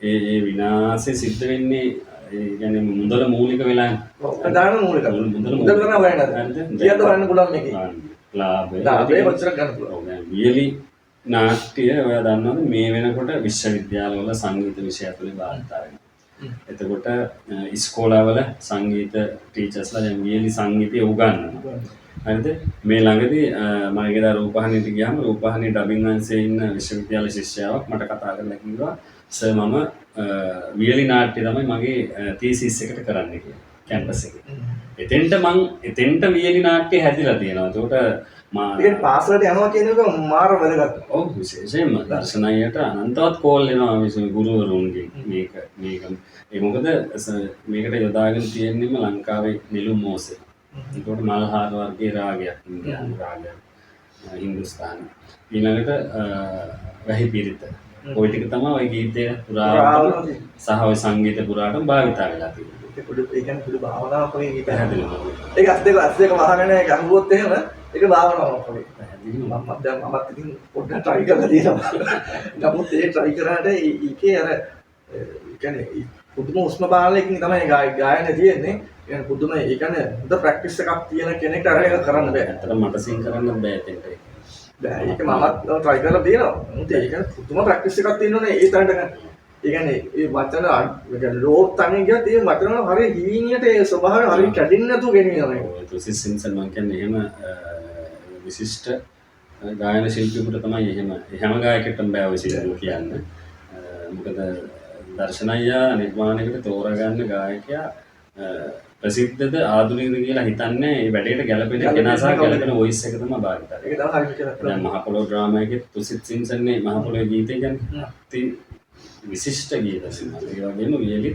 ඒ විනාශය සිද්ධ වෙන්නේ ඒ කියන්නේ මුදල මූලික වෙලා ප්‍රධාන මූලික මුදල කරන වයනද කියන්න ගන්න පුළුවන් මේකේ ලාභය කොච්චර ගන්න පුළුවන්. ඔව් දැන් වියලි නාට්‍ය ඔයා දන්නවද මේ වෙනකොට විශ්වවිද්‍යාලවල සංගීත විෂය ඇතුලේ භාවිතා වෙනවා. එතකොට ඉස්කෝලාවල සංගීත ටීචර්ස්ලා දැන් වියලි සංගීතය උගන්වනවා. හරිද? මේ ළඟදී මම ඒකදා රූපහානියට ගියාම රූපහානිය ඩබින් අංශයේ ඉන්න විශ්වවිද්‍යාල ශිෂ්‍යාවක් මට කතා කරලා කිව්වා සර් මම වියලි නාට්‍ය තමයි මගේ තීසිස් එකට කරන්න කියලා කැම්පස් එකේ. එතෙන්ට වියලි නාට්‍ය හැදිලා තියෙනවා. ඒකට පාසලට යනවා කියන එක මාර වැදගත්. ඔව් විශේෂයෙන්ම දර්ශනයට අනන්තවත් කෝල් එනවා මේ ගුරුවරුන්ගෙන් මේක ඒ මොකද මේකට යොදාගෙන තියෙන්නේම ලංකාවේ නිලුම් මෝසේ. ඒකට මල්හාර වර්ගයේ රාගයක් ඉන්දියානු රාගයක් හින්දුස්තානි ඊළඟට වැහි පිරිත ඔය ටික තමයි ওই ගීතය පුරාවටම සහ ওই සංගීත පුරාටම භාවිතා වෙලා තියෙන්නේ. ඒ කියන්නේ පුදු භාවනාවක් වගේ ගීත හැදෙනවා. ඒක අස් දෙක වහගෙන ගහුවොත් එහෙම ඒක භාවනාවක් වගේ. මමත් ඉතින් පොඩ්ඩක් try කරලා තියෙනවා. නමුත් ඒ try කරාට ඒකේ අර කියන්නේ පුදුම උස්ම බාලයකින් තමයි ගායන තියෙන්නේ. يعني පුදුම ඒ කියන්නේ හොඳ ප්‍රැක්ටිස් එකක් තියෙන කෙනෙක්ට අර ඒක කරන්න බෑ. ඇත්තටම මට සින් කරන්න බෑ එතෙන්ට. බෑ ඒක මමත් try කරලා තියෙනවා. මොකද ඒක පුදුම ප්‍රැක්ටිස් එකක් තියෙනවනේ ඒ තරමට ගන්න. ඒ කියන්නේ ඒ වචන ලෝප් තනින් ගියත් ඒ වචන වල හරිය හිණියට ඒ ස්වභාවය හරිය කැඩෙන්නේ නැතුව ගෙනියනවා මේක. ඔය තුසිස් සින්සන් මම කියන්නේ එහෙම විශිෂ්ට ගායන ශිල්පියෙකුට තමයි එහෙම හැම ගායකයෙක්ටම බෑ ඔය සින්දු කියන්න. මොකද දර්ශනය නිර්මාණයකට තෝරාගන්න ගායකයා ප්‍රසිද්ධද ආධුනිකද කියලා හිතන්නේ ඒ වැඩේට ගැළපෙන කෙනා සහ ගැළපෙන වොයිස් එක තමයි භාවිත කරන්නේ. ඒක තමයි හරියට කරන්නේ. දැන් මහ පොළොව ඩ්‍රාමා එකේ තුසිත් සින්සන්නේ මහ පොළොවේ ගීතය කියන්නේ අති විශිෂ්ට ගීත සින්හල. ඒ වගේම වියලි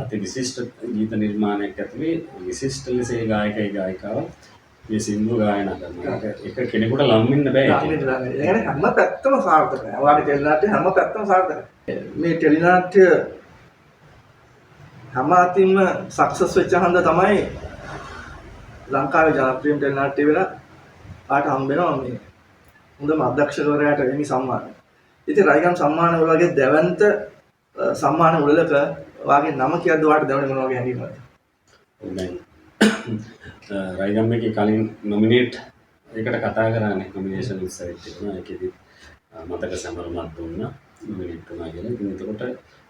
අති විශිෂ්ට ගීත නිර්මාණයක් ඇතුලේ විශිෂ්ට ලෙස ඒ ගායිකාව මේ සින්දු ගායනා කරනවා. ඒක කෙනෙකුට ලම් වෙන්න බෑ. ඒ කියන්නේ හැම පැත්තම සාර්ථකයි. ඔයාලගේ ටෙලි නාට්‍ය හැම පැත්තම සාර්ථකයි. මේ ටෙලි නාට්‍ය හැම අතින්ම සක්සස් වෙච්ච හන්ද තමයි ලංකාවේ ජනප්‍රියම ටෙලි නාට්‍ය වෙලා ආට හම්බ වෙනවා මේ හොඳම අධ්‍යක්ෂකවරයාට එමි සම්මානය. ඉතින් රයිගම් සම්මාන වගේ දැවැන්ත සම්මාන උළෙලක වාගේ නම කියද්දි වාට දැනුනේ මොන වගේ හැඟීමක්ද? දැන් රයිගම් එකේ කලින් නොමිනේට් එකට කතා කරානේ නොමිනේෂන් උත්සවයක් තිබුණා. ඒකෙදි මතක සැමරුමක් දුන්නා නොමිනේට් වුණා කියලා. ඉතින් එතකොට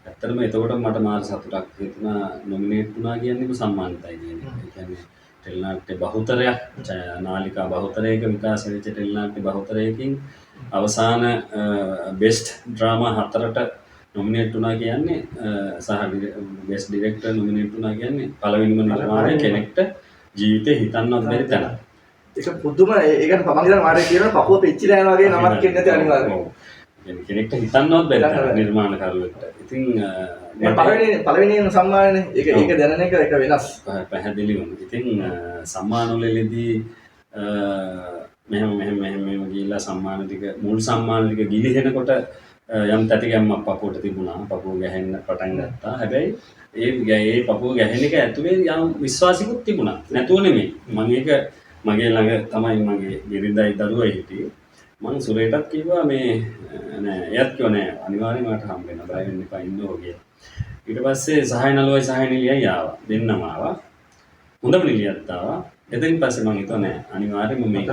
ඇත්තටම මට මාර සතුටක් හිතුණා නොමිනේට් වුණා කියන්නේ සම්මානිතයි කියන්නේ. ඒ කියන්නේ ටෙලිනාට්‍ය බහුතරයක් නාලිකා බහුතරයක විකාශ වෙච්ච ටෙලිනාට්‍ය බහුතරයකින් අවසාන බෙස්ට් ඩ්‍රාමා 4ට නොමිනේට් වුණා කියන්නේ සහ බෙස්ට් ඩිරෙක්ටර් නොමිනේට් වුණා කියන්නේ පළවෙනිම නිර්මාණය කෙනෙක්ට ජීවිතේ හිතන්නවත් බැරි තැන. ඒක පුදුම ඒකට මම හිතන මාරේ කියන පපුව පිච්චිලා යනවා වගේ නමක් කියන්නේ නැති අනිවාර්යයෙන්. ඔව්. කෙනෙක්ට හිතන්නවත් බැරි තැන නිර්මාණකරුවෙක්ට. ඉතින් පළවෙනි සම්මානනේ ඒක දැනන එක වෙනස්. පැහැදිලිවම. ඉතින් සම්මානවලදී මෙහෙම ගිහිල්ලා සම්මාන ටික මුල් සම්මාන ටික ගිලිහෙනකොට යම් තැතිගැම්මක් පපුවට තිබුණා. පපුව ගැහෙන්න පටන් ගත්තා. හැබැයි ඒ පපුව ගැහෙන එක ඇතුලේ යම් විශ්වාසිකුත් තිබුණා. නැතුව නෙමෙයි. මම ඒක මගේ ළඟ තමයි මගේ බිරිඳයි දරුවයි හිටියේ. මම සුරේටත් කිව්වා මේ නෑ එයත් කිව්වා නෑ අනිවාර්යෙන්ම මට හම්බ වෙනවා. බය වෙන්න එපා ඉන්නෝ කියලා. ඊට පස්සේ සහය නළුවයි සහය නිලියයි ආවා. දෙන්නම ආවා. හොඳම නිලියත් ආවා. එතෙන් පස්සේ මම හිතුවා නෑ අනිවාර්යෙන්ම මේක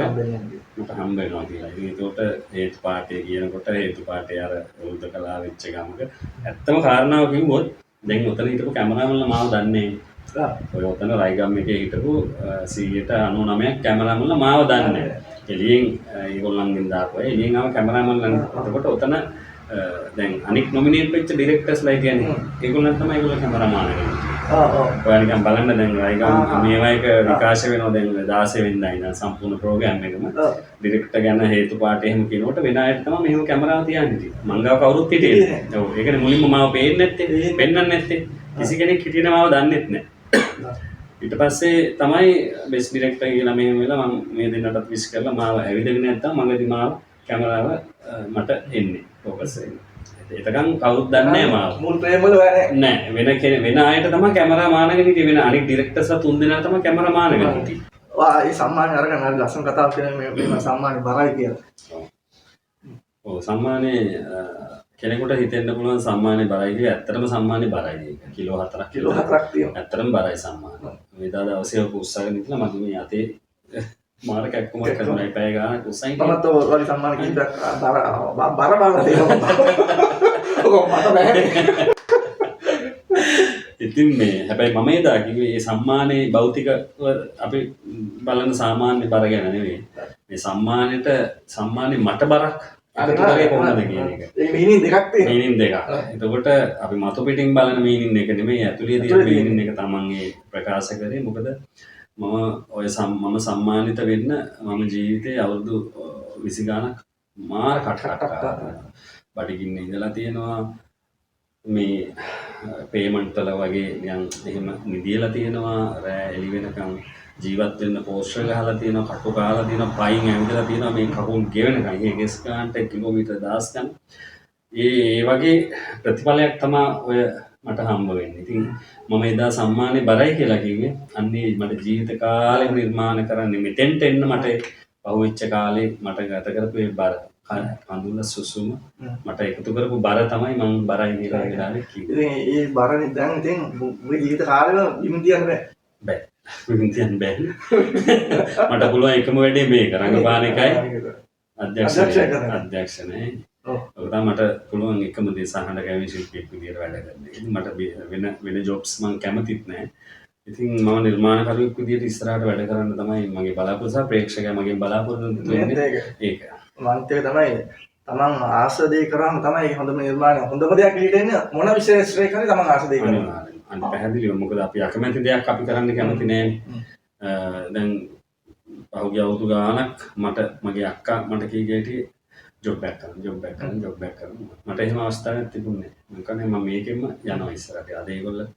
මට හම්බ වෙනවා කියලා. ඉතින් ඒකට හේතු පාඨය කියනකොට හේතු පාඨය අර උරුද කලා වෙච්ච ගමක ඇත්තම කාරණාව කිව්වොත් දැන් උතන හිටපු කැමරාමන්ලා මාව දන්නේ ඔය ඔතන රයිගම් එකේ හිටපු 99% කැමරාමන්ලා මාව දන්නේ. එළියෙන් ඒගොල්ලන්ගෙන් දාපුවා. එළියෙන් ආව කැමරාමන්ලා. එතකොට ඔතන දැන් අනික් නොමිනේට් වෙච්ච ඩිරෙක්ටර්ස්ලා කියන්නේ ඒගොල්ලන් තමයි ඒගොල්ලෝ කැමරාමාන කෙනෙක්. ඔයාලා නිකන් බලන්න දැන් රයිගම් මේවා එක විකාශ වෙනවා දැන් 16 වෙනිදා ඉඳන් සම්පූර්ණ ප්‍රෝග්‍රෑම් එකම ඩිරෙක්ටර් ගැන හේතු පාට එහෙම කියනකොට වෙන අයට තමයි මෙහෙම කැමරාව තියන්නේ. මං ගාව කවුරුත් හිටියේ නැහැ. ඔව් ඒකනේ මුලින්ම මාව පේන්නේ නැත්තේ, පෙන්වන්නේ නැත්තේ. කිසි කෙනෙක් හිටියේ මාව දන්නෙත් නැහැ. ඊට පස්සේ තමයි බෙස්ට් ඩිරෙක්ටර් කියලා මෙහෙම වෙලා මම මේ දෙන්නටත් විශ් කරලා මාව ඇවිදගෙන නැත්තම් මගදී මාව කැමරාව මට එන්නේ ફોකස් වෙන්නේ. එතකන් කවුරුත් දන්නේ නැහැ මාව. මුල් ප්‍රේම වල නෑ වෙන අයට තමයි කැමරා මානගෙන හිටියේ. වෙන අනිත් ඩිරෙක්ටර්ස්ලා තුන් දෙනා තමයි කැමරා මානගෙන හිටියේ. ඒ සම්මානය අරගෙන හරි ලස්සන කතාවක් කියන මේ සම්මානය බරයි කියලා. ඔව් සම්මානේ කෙනෙකුට හිතෙන්න පුළුවන් සම්මානේ බරයි කියලා. ඇත්තටම සම්මානේ බරයි ඒක. කිලෝ 4ක් තියෙනවා. ඇත්තටම බරයි සම්මාන. වේදා දවසේ උස්සගෙන ඉඳලා මගේ මේ අතේ මාර කැක්කමක් කරනවා. පැය ගානක් උස්සයින්. මමත් ඔය වගේ සම්මාන කීපයක් බර තියෙනවා. ඔක මට බෑ. ඉතින් මේ හැබැයි මම එදා කිව්වේ මේ සම්මානේ භෞතික අපි බලන සාමාන්‍ය බර ගැන නෙවෙයි. මේ සම්මානේ මට බරක් එකතු කරේ කොහොමද කියන එක. ඒ මීනින් දෙකක් තියෙනවා. මීනින් දෙකක්. එතකොට අපි මතු පිටින් බලන මීනින් එක නෙමෙයි ඇතුළේ තියෙන මීනින් එක තමන්ගේ ප්‍රකාශ කරේ. මොකද මම සම්මානිත වෙන්න මම ජීවිතේ අවුරුදු 20 ගානක් මාර කටකට බඩගින්නේ ඉඳලා තියෙනවා. මේ පේමන්ට් වල වගේ නිකන් එහෙම නිදියලා තියෙනවා. රෑ එළි වෙනකන් ජීවත් වෙන්න පෝස්ටර් ගහලා තියෙනවා, කටු ගහලා තියෙනවා, පයින් ඇවිදලා තියෙනවා මේ කකුල් ගෙවෙනකන්. ඒ ගෙස් ගන්නට කිලෝමීටර් 10 ගන්න. ඒ වගේ ප්‍රතිඵලයක් තමයි ඔය මට හම්බ වෙන්නේ. ඉතින් මම එදා සම්මානේ බරයි කියලා කිව්වේ අන්නේ මට ජීවිත කාලෙම නිර්මාණ කරන්නේ මෙතෙන්ට එන්න මට පහුවෙච්ච කාලේ මට ගත කරපු ඒ බර කඳුල සුසුම මට එකතු කරපු බර තමයි මම බරයි කියලා වෙලාවේ කිව්වේ. ඉතින් ඒ බරනේ දැන් ඉතින් මේ ජීවිත කාලෙම විමුතියන්න බෑ. විමුතියන්න බෑ. මට පුළුවන් එකම වැඩේ මේක රංගපාන එකයි අධ්‍යක්ෂණය. ඔව් මට පුළුවන් එකම දේ සහන කැවි ශිල්පියෙක් විදියට වැඩ කරන්න. ඉතින් මට වෙන ජොබ්ස් මම කැමතිත් නෑ. ඉතින් මම නිර්මාණකරුවෙක් විදියට ඉස්සරහට වැඩ කරන්න තමයි මගේ බලාපොරොත්තු සහ ප්‍රේක්ෂකයා මගෙන් බලාපොරොත්තු වෙන්නේ. ඒක. මන්ත් එක තමයි තමන් ආස දේ කරාම තමයි හොඳම නිර්මාණය හොඳම දෙයක් එළියට එන්නේ මොන විශේෂයක් හරි තමන් ආස දේ කරනවා. අනිත් පැහැදිලිව මොකද අපි අකමැති දෙයක් අපි කරන්න කැමති නෑනේ. දැන් පහුගිය අවුරුදු ගාණක් මගේ අක්කා මට කීගේටි ජොබ් එකක් කරන්න මට එහෙම අවස්ථාවක් තිබුණේ නෑ. මම කියන්නේ මම මේකෙන්ම යනවා ඉස්සරහට. අද ඒගොල්ලෝ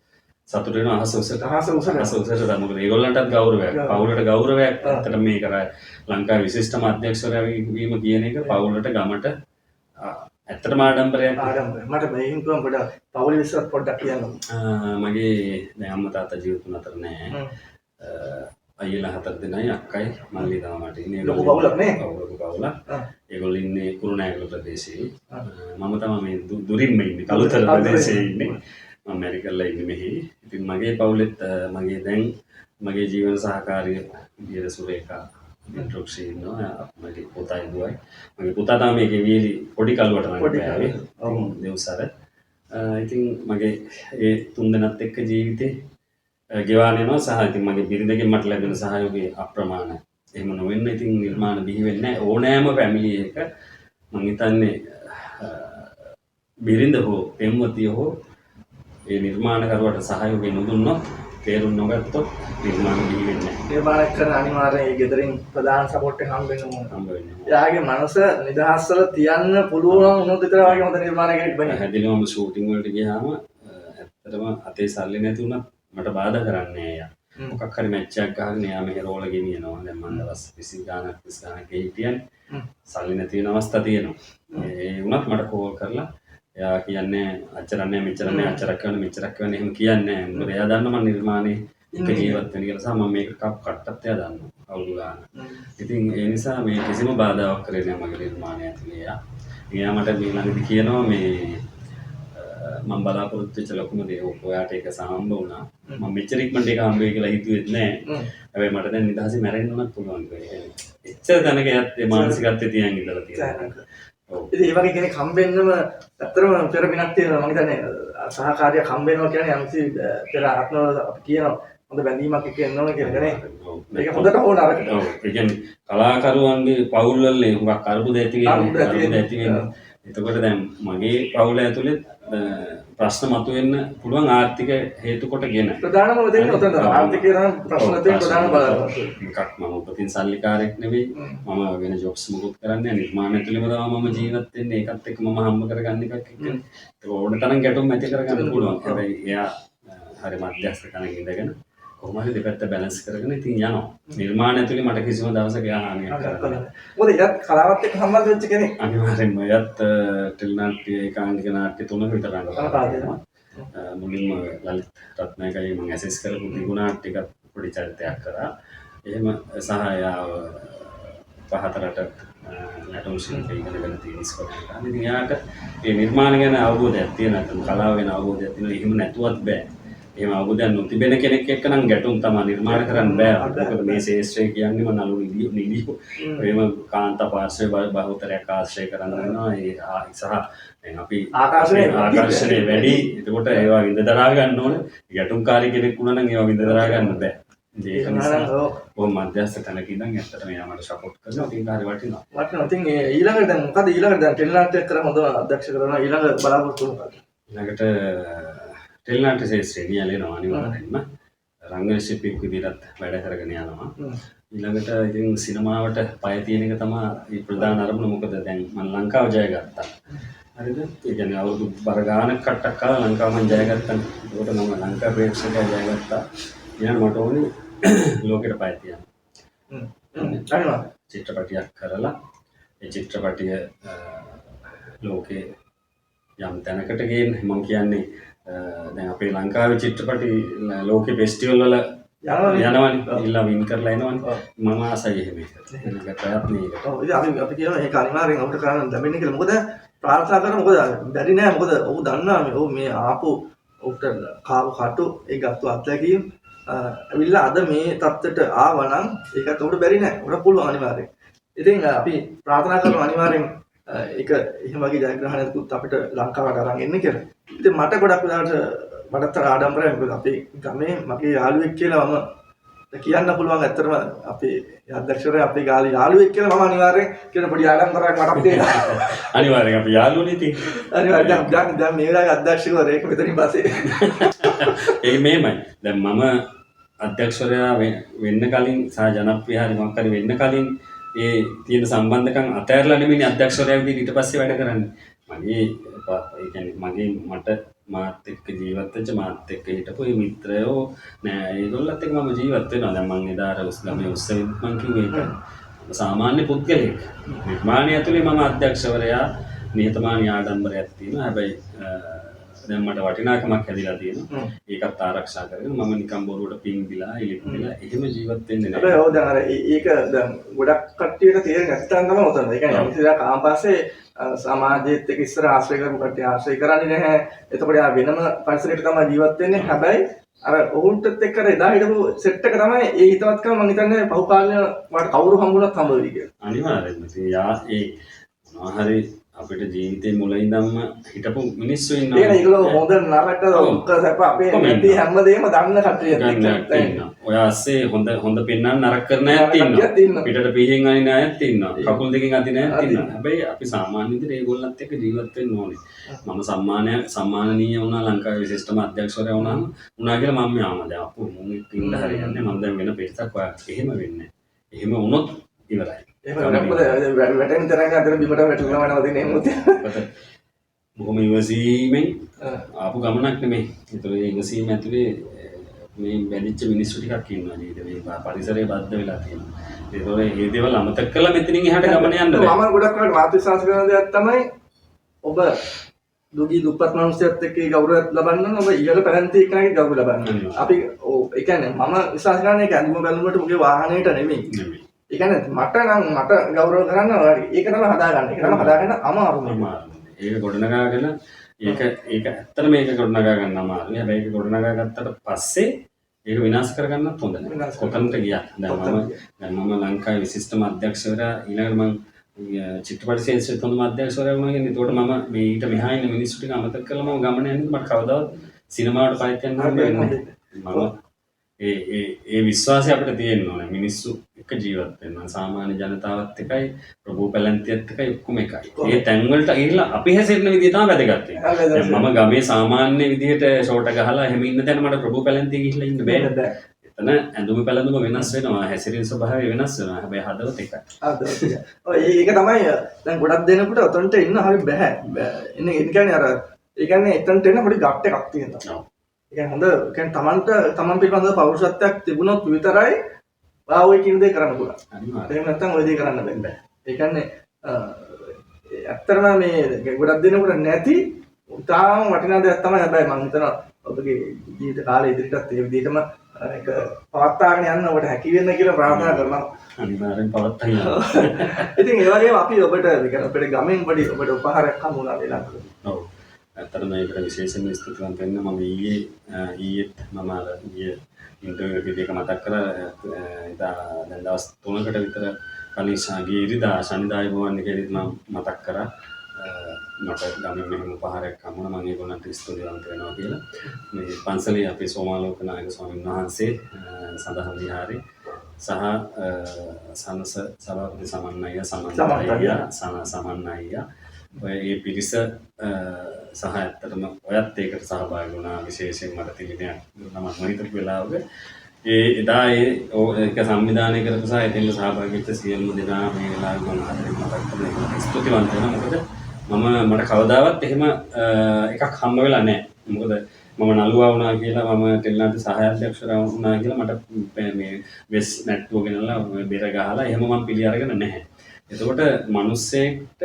සතුට වෙනවා අහස උසට මොකද ඒගොල්ලන්ටත් ගෞරවයක් පවුලට ගෞරවයක්. ඇත්තට මේ කරා ලංකාවේ විශිෂ්ටම අධ්‍යක්ෂකවරයා වීම කියන එක පවුලට ගමට ඇත්තටම ආඩම්බරයක්. මට මේකින් පුළුවන් පොඩ්ඩක් පවුල විශ්වාස පොඩ්ඩක් කියන්න. මගේ දැන් අම්මා තාත්තා ජීවිතුන් අතර නෑ. අයියලා 4 දෙනයි අක්කයි මල්ලි තමයි මට ඉන්නේ. ලොකු පවුලක් නේ? ලොකු පවුලක්. ඒගොල්ලෝ ඉන්නේ කුරුණෑගල ප්‍රදේශයේ. මම තමයි මේ දුරින්ම ඉන්නේ කළුතර ප්‍රදේශයේ ඉන්නේ. මම මැරිකල්ලා ඉන්නේ මෙහි. ඉතින් මගේ පවුලෙත් මගේ දැන් මගේ ජීවන සහකාරිය විදියට සුරේකා ඉන්ට්‍රොක්ෂී ඉන්නවා. මගේ පුතායි දුවයි. මගේ පුතා තමයි මේකේ වීලි පොඩි කල්ුවට රංගපෑවේ. දෙව්සර. ඉතින් මගේ ඒ තුන්දෙනාත් එක්ක ජීවිතේ ගෙවාගෙන යනවා සහ ඉතින් මගේ බිරිඳගෙන් මට ලැබෙන සහයෝගය අප්‍රමාණයි. එහෙම නොවෙන්න ඉතින් නිර්මාණ බිහි වෙන්නේ නැහැ. ඕනෑම ෆැමිලි එකක මම හිතන්නේ බිරිඳ හෝ පෙම්වතිය හෝ ඒ නිර්මාණකරුවට සහයෝගය නොදුන්නොත් තේරුම් නොගත්තොත් නිර්මාණ බිහි වෙන්නේ නැහැ. නිර්මාණ කරන අනිවාර්යෙන් ඒ ගෙදරින් ප්‍රධාන සපෝට් එක හම්බ වෙන්න ඕන. හම්බ වෙන්නේ. එයාගේ මනස නිදහස්වල තියන්න පුළුවන් වුණොත් විතර වගේ හොඳ නිර්මාණයකට වෙන්නේ. හැදිනවම ෂූටින් වලට ගියාම ඇත්තටම අතේ සල්ලි නැති වුණත් මට බාධා කරන්නේ එයා. මොකක් හරි මැච් එකක් ගහගෙන එයා මෙහෙ රෝල ගෙනියනවා. දැන් මම දවස් 20 ගානක් 30 ගානක් හිටියන්නේ. සල්ලි නැති වෙන අවස්ථා තියෙනවා. ඒ වුණත් මට කෝල් කරලා එයා කියන්නේ අච්චරන්නේ මෙච්චරන්නේ අච්චරක් කරන මෙච්චරක් කරන එහෙම කියන්නේ නැහැ. මොකද එයා දන්නවා මම නිර්මාණේ එක ජීවත් වෙන කියලා සහ මම මේක කට්ටත් එයා දන්නවා. අවුල් ගන්න. ඉතින් ඒ නිසා මේ කිසිම බාධාවක් කරේ නැහැ මගේ නිර්මාණය ඇතුලේ එයා. එයා මට මේ ළඟදී කියනවා මේ මම බලාපොරොත්තු වෙච්ච ලොකුම දේ ඔයාට ඒක සම්බ වුණා. මම මෙච්චර ඉක්මනට ඒක හම්බ වෙයි කියලා හිතුවෙත් නැහැ. හැබැයි මට දැන් නිදහසේ මැරෙන්න උනත් පුළුවන් කියලා. එච්චර දැනක යත් ඒ මානසිකත්වයේ තියන් ඉඳලා තියෙනවා. ඉතින් ඒ වගේ කෙනෙක් හම්බෙන්නම ඇත්තටම පෙර පිනක් තියෙනවා. මම හිතන්නේ සහකාරියක් හම්බෙනවා කියන්නේ යම්කිසි පෙර ආත්මවල අපි කියනවා හොඳ බැඳීමක් එක්ක එනවා කියලා නේ. ඒක හොඳට ඕන අරකට. ඔව්. ඒ කියන්නේ කලාකරුවන්ගේ පවුල් වල හුඟක් අරුබුද ඇති වෙනවා. එතකොට දැන් මගේ පවුල ඇතුලේ ප්‍රශ්න මතුවෙන්න පුළුවන් ආර්ථික හේතු කොටගෙන ප්‍රධානම දෙන්නේ උතන තමයි ආර්ථිකය නම් ප්‍රශ්න තියෙන ප්‍රධාන බලවත් එකක් මම උපතින් සල්ලිකාරයෙක් නෙවෙයි මම වෙන ජොබ්ස් මොකුත් කරන්නේ නැහැ නිර්මාණ ඇතුළේම තමයි මම ජීවත් වෙන්නේ ඒකත් එක්ක මම හම්බ කරගන්න එකක් එක්ක ඒක ඕන තරම් ගැටුම් ඇති කරගන්න පුළුවන් හැබැයි එයා හරි මධ්‍යස්ථ කණක ඉඳගෙන කොහොම හරි දෙපැත්ත බැලන්ස් කරගෙන ඉතින් යනවා නිර්මාණ ඇතුළේ මට කිසිම දවසක එයා හානියක් කරන්නේ නැහැ මොකද එයාත් කලාවත් එක්ක සම්බන්ධ වෙච්ච කෙනෙක් අනිවාර්යෙන්ම එයාත් ටෙලිනාට්‍ය ඒකාංගික නාට්‍ය තුනක විතර රඟපානවා මුලින්ම ලලිත් රත්නායකයි මම ඇසෙස් කරපු තිගුණාට්‍ය එකත් පොඩි චරිතයක් කරා එහෙම සහ එයා පහතරට නැටුම් ශිල්පී ඉගෙනගෙන තියෙන ඉස්කෝලේට ඉතින් එයාට මේ නිර්මාණ ගැන අවබෝධයක් තියෙනවා කලාව ගැන අවබෝධයක් තියෙනවා එහෙම නැතුවත් බෑ එහෙම අවබෝධයක් නොතිබෙන කෙනෙක් එක්ක නම් ගැටුම් තමයි නිර්මාණ කරන්න බෑ මොකද මේ ශාස්ත්‍රය කියන්නේ මම නළු නිලියෝ එහෙම කාන්තා පාර්ශ්වය බහුතරයක් ආශ්‍රය කරන්න වෙනවා ඒ සහ දැන් අපි ආකර්ෂණය වැඩි එතකොට ඒවා විඳ දරා ගන්න ඕනේ ගැටුම්කාරී කෙනෙක් වුණා නම් ඒවා විඳ දරා ගන්න බෑ ඒක නිසා ඔය මධ්‍යස්ථ තැනක ඉඳන් ඇත්තටම එයා මට සපෝට් කරනවා ඒක හරි වටිනවා ඉතින් ඊළඟට දැන් මොකද ඊළඟට දැන් ටෙලිනාට්‍යයක් කරා හොඳ අධ්‍යක්ෂ කරනවා ඊළඟ බලාපොරොත්තු මොකක්ද ඊළඟට ටෙලිනාට්‍ය ශාස්ත්‍රය නියැලෙනවා අනිවාර්යෙන්ම රංගන ශිල්පියෙක් විදිහට වැඩ කරගෙන යනවා ඊළඟට ඉතින් සිනමාවට පය තියෙන එක තමයි ප්‍රධාන අරමුණ මොකද දැන් මම ලංකාව ජය ගත්තා හරිද ඒ කියන්නේ අවුරුදු බර ගානක් කට්ටක් කාලා ලංකාව මම ජය ගත්තා ඒකට මම ලංකා ප්‍රේක්ෂකයා ජය ගත්තා ඊළඟ මට ඕනේ ලෝකෙට පය තියන්න හරිනවා චිත්‍රපටයක් කරලා ඒ චිත්‍රපටිය ලෝකේ යම් තැනකට ගේන්න මම කියන්නේ දැන් අපේ ලංකාවේ චිත්‍රපටි ලෝකේ ෆෙස්ටිවල් වල යනවනේ ඉල්ලා වින් කරලා එනවනේ මම ආසයි එහෙම ඒක ප්‍රයත්නයකට ඔව් ඉතින් අපි කියනවා ඒක අනිවාර්යෙන් අපිට කරන්න ලැබෙන්නේ කියලා මොකද ප්‍රාර්ථනා කරන මොකද බැරි නෑ මොකද ඔහු දන්නවා මේ ආපු ඔහුට කාව කටු ඒ ගත්තු අත්දැකීම් අවිල්ලා අද මේ තත්ත්වයට ආවනම් ඒකත් ඔහුට බැරි නෑ උඩ පුළුවන් අනිවාර්යෙන් ඉතින් අපි ප්‍රාර්ථනා කරනවා අනිවාර්යෙන් ඒක එහෙම වගේ ජයග්‍රහණයකුත් අපිට ලංකාවට අරන් එන්න කියලා. ඉතින් මට ගොඩක් වෙලාවට මටත් ආඩම්බරයි මොකද අපේ ගමේ මගේ යාළුවෙක් කියලා මම කියන්න පුළුවන් ඇත්තටම අපේ අධ්‍යක්ෂවරයා අපේ ගාලේ යාළුවෙක් කියලා මම අනිවාර්යෙන් කියන පොඩි ආඩම්බරයක් මට තියෙනවා. අනිවාර්යෙන් අපි යාළුවනේ ඉතින්. අනිවාර්යෙන් දැන් මේ වෙලාවේ අධ්‍යක්ෂවරයෙක් මෙතනින් පස්සේ. ඒ මේමයි. දැන් මම අධ්‍යක්ෂවරයා වෙන්න කලින් සහ ජනප්‍රිය හරි මොකක් හරි වෙන්න කලින් ඒ තියෙන සම්බන්ධකම් අතහැරලා නෙමෙයි අධ්‍යක්ෂවරයා විදිහට ඊට පස්සේ වැඩ කරන්නේ. මගේ ඒ කියන්නේ මට මාත් එක්ක ජීවත් වෙච්ච මාත් එක්ක හිටපු මේ මිත්‍රයෝ නෑ ඒගොල්ලත් එක්ක මම ජීවත් වෙනවා. දැන් මම එදා අර උස්ගමේ උත්සවෙත් මම කිව්වේ ඒක. සාමාන්‍ය පුද්ගලෙක්. නිර්මාණය ඇතුලේ මම අධ්‍යක්ෂවරයා නිහතමානී ආඩම්බරයක් තියෙනවා. හැබැයි දැන් මට වටිනාකමක් හැදිලා තියෙනවා. ඒකත් ආරක්ෂා කරගෙන මම නිකන් බොරුවට පින් දිලා ඉලිපිලා එහෙම ජීවත් වෙන්නේ නැහැ. හැබැයි ඔව් දැන් අර ඒක දැන් ගොඩක් කට්ටියට තේරෙන්නේ නැත්නම් තමයි උතන. ඒ කියන්නේ යම්කිසි කාම පස්සේ සමාජයේත් එක්ක ඉස්සර ආශ්‍රය කරපු කට්ටිය ආශ්‍රය කරන්නේ නැහැ. එතකොට යා වෙනම පරිසරයකට තමයි ජීවත් වෙන්නේ. හැබැයි අර ඔවුන්ටත් එක්ක අර එදා හිටපු සෙට් එක තමයි ඒ හිතවත්කම මම හිතන්නේ පහු කාලේ වට කවුරු හම්බුනත් හම්බ වෙයි කියලා. අනිවාර්යෙන්ම. ඉතින් යා ඒ මොනවා හරි අපිට ජීවිතේ මුල ඉඳන්ම හිටපු මිනිස්සු ඉන්නවා. ඒ කියන්නේ ඒගොල්ලෝ හොඳ නරක දුක්ඛ සැප අපේ නැති හැමදේම දන්න කට්ටියක් ඉන්නවා. ඔය ASCII හොඳ පෙන්නන්න නරක කරන අයත් ඉන්නවා. පිටට පිහින් අනින අයත් ඉන්නවා. කකුල් දෙකෙන් අදින අයත් ඉන්නවා. හැබැයි අපි සාමාන්‍ය විදිහට ඒගොල්ලන්ත් එක්ක ජීවත් වෙන්න ඕනේ. මම සම්මානනීය වුණා ලංකාවේ විශිෂ්ටම අධ්‍යක්ෂවරයා වුණා කියලා මම යාම දැන් අපු මුන් ඉන්න හරියන්නේ මම දැන් වෙන පිටසක් ඔයා එහෙම වෙන්නේ. එහෙම වුණොත් ඉවරයි. වැටෙන තරඟ අතර බිමට වැටුණා වදිනේ මොකද බොහොම ඉවසීමෙන් ආපු ගමනක් නෙමෙයි. ඒතර ඒ ඉවසීම ඇතුලේ මේ බැඳිච්ච මිනිස්සු ටිකක් ඉන්නවා ජීවිතේ. මේ පරිසරයේ බද්ධ වෙලා තියෙනවා. ඒතර මේ දේවල් අමතක කරලා මෙතනින් එහාට ගමන යන්න බෑ. මම ගොඩක් වෙලාවට මාත් විශ්වාස කරන දෙයක් තමයි ඔබ දුගී දුප්පත් මිනිස්සුත් එක්ක ගෞරවයක් ලබන්න නම් ඔබ ඉහළ පැලැන්ති එක්කනගේ ගෞරව ලබන්න. අපි ඒ කියන්නේ මම විශ්වාස කරන්නේ ඒක ඇඳුම බැලුමට මුගේ වාහනේට නෙමෙයි. ඒ කියන්නේ මට ගෞරව කරන්න ඒක තමයි හදාගන්න. ඒක තමයි හදාගන්න අමාරුම. ඒක ගොඩනගාගෙන ඒක ඇත්තටම මේක ගොඩනගා ගන්න අමාරුයි. හැබැයි ඒක ගොඩනගා ගත්තට පස්සේ ඒක විනාශ කරගන්නත් හොඳ නැහැ. කොතනට ගියා. දැන් මම ලංකාවේ විශිෂ්ටම අධ්‍යක්ෂවරයා ඊළඟට මම චිත්‍රපට ශාස්ත්‍රයේ තුන්ම අධ්‍යක්ෂවරයා වුණා කියන්නේ. ඒකට මම මේ ඊට මෙහා ඉන්න මිනිස්සු ටික අමතක කරලා මම ගමන යන්නේ මට කවදාවත් සිනමාවට පයිත් යන්න හම්බෙන්නේ නැහැ. ඒ විශ්වාසය අපිට තියෙන්න ඕනේ. මිනිස්සු එක ජීවත් වෙනවා. සාමාන්‍ය ජනතාවත් එකයි, ප්‍රභූ පැලැන්තියත් එකයි ඔක්කොම එකයි. ඒ තැන් වලට ගිහිල්ලා අපි හැසිරෙන විදිය තමයි වැදගත් වෙන්නේ. මම ගමේ සාමාන්‍ය විදියට ෂෝට ගහලා එහෙම ඉන්න තැන මට ප්‍රභූ පැලැන්තිය ගිහිල්ලා ඉන්න බෑ. එතන ඇඳුම පැළඳුම වෙනස් වෙනවා. හැසිරීම ස්වභාවය වෙනස් වෙනවා. හැබැයි හදවත එකයි. හදවත එකයි. ඔය ඒක තමයි දැන් ගොඩක් දෙනෙකුට උතන්ට ඉන්න හරි බෑ. ඉන්නේ ඒ කියන්නේ අර ඒ කියන්නේ එතනට එන්න පොඩි ගට් එකක් තියෙනවා. ඒ හොඳ තමන් පිළිබඳව පෞරුෂත්වයක් තිබුණොත් විතරයි ඔය කියන දේ කරන්න පුළුවන්. එහෙම නැත්නම් ඔය දේ කරන්න බෑ. ඒ කියන්නේ ඇත්තටම මේ ගොඩක් දෙනෙකුට නැති උතාම වටිනා දෙයක් තමයි. හැබැයි මම හිතනවා ඔබගේ ජීවිත කාලය ඉදිරියටත් ඒ විදිහටම ඒක පවත්වාගෙන යන්න ඔබට හැකි වෙන්න කියලා ප්‍රාර්ථනා කරනවා. අනිවාර්යෙන් පවත්වාගෙන යන්න. ඉතින් ඒ වගේම අපි ඔබට අපේ ගමෙන් ඔබට උපහාරයක් හමු වුණා වෙලාවක. ඔව්. ඇත්තටම මේකට විශේෂයෙන්ම ස්තුතිවන්ත වෙන්න මම ඊයේත් මම අර ඊයේ ඉන්ටර්වියු එකේදී මතක් කරා දැන් දවස් 3කට විතර කලින් ඉරිදා ශනිදාය භවන්න එකේදීත් මම මතක් කරා මට ගමෙන් මෙහෙම උපහාරයක් හම්බුණා. මම ඒගොල්ලන්ට ස්තුතිවන්ත වෙනවා කියලා. මේ පන්සලේ අපේ සෝමාලෝක නායක ස්වාමීන් වහන්සේ සඳහන් විහාරේ සහ සනස සභාපති සමන්නయ్య ඔය ඒ පිරිස සහ ඇත්තටම ඔයත් ඒකට සහභාගී වුණා. විශේෂයෙන් මට තිබුණේ නම මොනිටර් වෙලාවක එදා ඒක සංවිධානය කරපු සහ එතෙන්ට සහභාගී වෙච්ච සියලුම දෙනා මේ වෙලාවේ මම හරියට මතක් කරලා ස්තුතිවන්ත වෙනවා. මොකද මට කවදාවත් එහෙම එකක් හම්බ වෙලා නැහැ. මොකද මම නළුවා වුණා කියලා මම ටෙල්නාන්ත සහාය අධ්‍යක්ෂකවරයා වුණා කියලා මට මේ වෙස් නැට්ටුව ගෙනල්ලා බෙර ගහලා එහෙම මම පිළි අරගෙන නැහැ. එතකොට මිනිස්සෙක්ට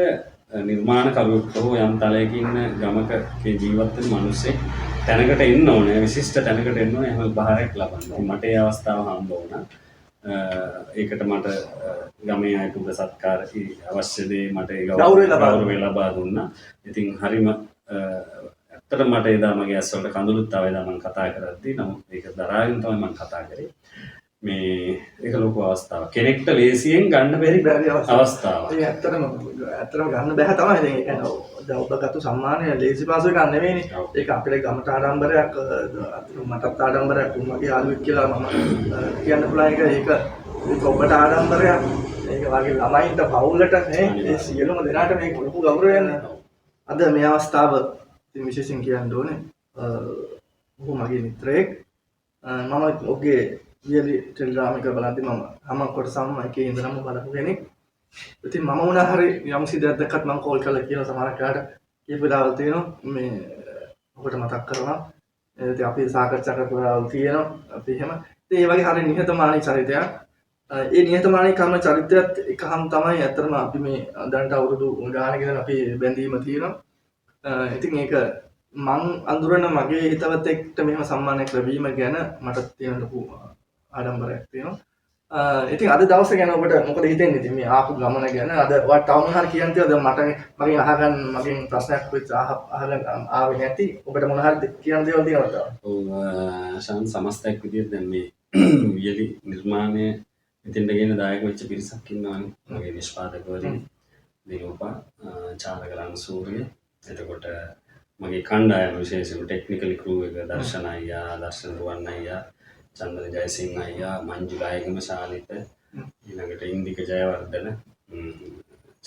නිර්මාණකරුවෙකුට හෝ යම් තලයක ඉන්න ගමක ජීවත් වෙන මිනිස්සෙක් තැනකට එන්න ඕනේ. විශිෂ්ට තැනකට එන්න ඕනේ. එහෙම බාරයක් ලබන්න. මට ඒ අවස්ථාව හම්බ වුණා. ඒකට මට ගමේ අයට උද සත්කාර අවශ්‍ය දේ මට ඒ ගෞරවය ලබා දුන්නා. ඉතින් හරිම ඇත්තට මට එදා මගේ ඇස් වලට කඳුළුත් ආවා. එදා මම කතා කරද්දී නමුත් ඒක දරාගෙන තමයි මම කතා කරේ. මේ ඒක ලොකු අවස්ථාවක්. කෙනෙක්ට ලේසියෙන් ගන්න බැරි අවස්ථාවක්. ඒ ඇත්තටම ගන්න බෑ තමයි. ඉතින් ඒ කියන්නේ ඔබ ගත්ත සම්මානය ලේසි පාසු එකක් නෙවෙයිනේ. ඒක අපේ ගමට ආඩම්බරයක් මටත් ආඩම්බරයක් මගේ යාළුවෙක් කියලා මම කියන්න පුළුවන්. ඒක ඔබට ආඩම්බරයක්. ඒක වගේ ළමයින්ට පවුලට නේ ඒ සියලුම දෙනාට මේ ලොකු ගෞරවයක්. අද මේ අවස්ථාව ඉතින් විශේෂයෙන් කියන්න ඕනේ. ඔහු මගේ මිත්‍රයෙක්. මම ඔහුගේ ඊයේ ටෙලිග්‍රෑම් එක බලද්දි මම හැම කොටසම එකේ ඉඳන්ම බලපු කෙනෙක්. ඉතින් මම වුණා හරි යම්සි දෙයක් දැක්කත් මම කෝල් කරලා කියන සමහර කාට කීප දාවල් තියෙනවා මේ ඔබට මතක් කරනවා. ඉතින් අපි සාකච්ඡා කරලා තියෙනවා. අපි එහෙම ඉතින් ඒ වගේ හරි නිහතමානී චරිතයක්. ඒ නිහතමානී කර්ම චරිතයත් එකහම් තමයි ඇත්තටම අපි මේ දැනට අවුරුදු ගානකින් අපි බැඳීම තියෙනවා. ඉතින් ඒක මං අඳුරන මගේ හිතවතෙක්ට මෙහෙම සම්මානයක් ලැබීම ගැන මට තියෙන ලොකු ආඩම්බරයක් තියෙනවා. ඉතින් අද දවසේ ගැන ඔබට මොකද හිතෙන්නේ? ඉතින් මේ ආපු ගමන ගැන අද ඔයාට තව මොනවා හරි කියන්න තියෙනවද? මගෙන් අහගන්න මගෙන් ප්‍රශ්නයක් වෙච්ච අහගන්න ආවේ නැති ඔබට මොනවා හරි කියන්න දේවල් තියෙනවද? ඔව් ශාන් සමස්තයක් විදිහට දැන් මේ වියලි නිර්මාණය මෙතෙන්ට ගෙන දායක වෙච්ච පිරිසක් ඉන්නවානේ. මගේ නිෂ්පාදකවරින් දීපා චාරකරන් සූර්ය එතකොට මගේ කණ්ඩායම විශේෂයෙන් ටෙක්නිකල් ක්‍රූ එක දර්ශන අයියා, දර්ශන රුවන් අයියා, චන්දන ජයසිංහ අයියා, මංජු ගායකම ශාලිත, ඊළඟට ඉන්දික ජයවර්ධන,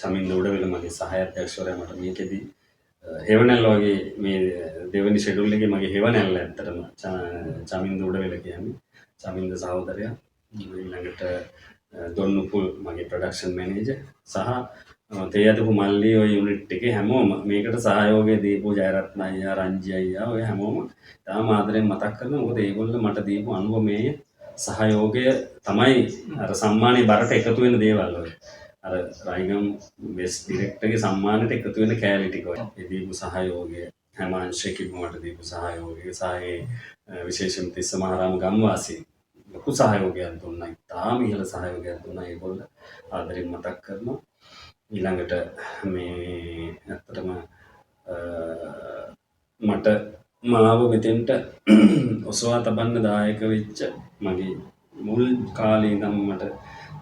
චමින්ද උඩවෙල මගේ සහාය අධ්‍යක්ෂවරයා මට මේකෙදි හෙවණැල්ල වගේ මේ දෙවෙනි ෂෙඩියුල් එකේ මගේ හෙවණැල්ල ඇත්තටම චමින්ද උඩවෙල කියන්නේ චමින්ද සහෝදරයා, ඊළඟට දොන්නුපුල් මගේ ප්‍රොඩක්ෂන් මැනේජර් සහ තේයදපු මල්ලි ඔය යුනිට් එකේ හැමෝම මේකට සහයෝගය දීපු ජයරත්න අයියා, රංජි අයියා ඔය හැමෝම තාම ආදරෙන් මතක් කරනවා. මොකද ඒගොල්ලෝ මට දීපු අනුගමනයේ සහයෝගය තමයි අර සම්මානයේ බරට එකතු වෙන දේවල් ඔය. අර රයිගම් බෙස්ට් ඩිරෙක්ටර්ගේ සම්මානයට එකතු වෙන කෑලි ටික ඔය. ඒ දීපු සහයෝගය හැම අංශයකින්ම මට දීපු සහයෝගය සහ විශේෂයෙන් තිස්ස මහරාම ගම්වාසී ලොකු සහයෝගයක් දුන්නා. තාම ඉහළ සහයෝගයක් දුන්නා. ඒගොල්ලෝ ආදරෙන් මතක් කරනවා. ඊළඟට මේ ඇත්තටම මට මාව මෙතෙන්ට ඔසවා තබන්න දායක වෙච්ච මගේ මුල් කාලේ ඉඳන් මට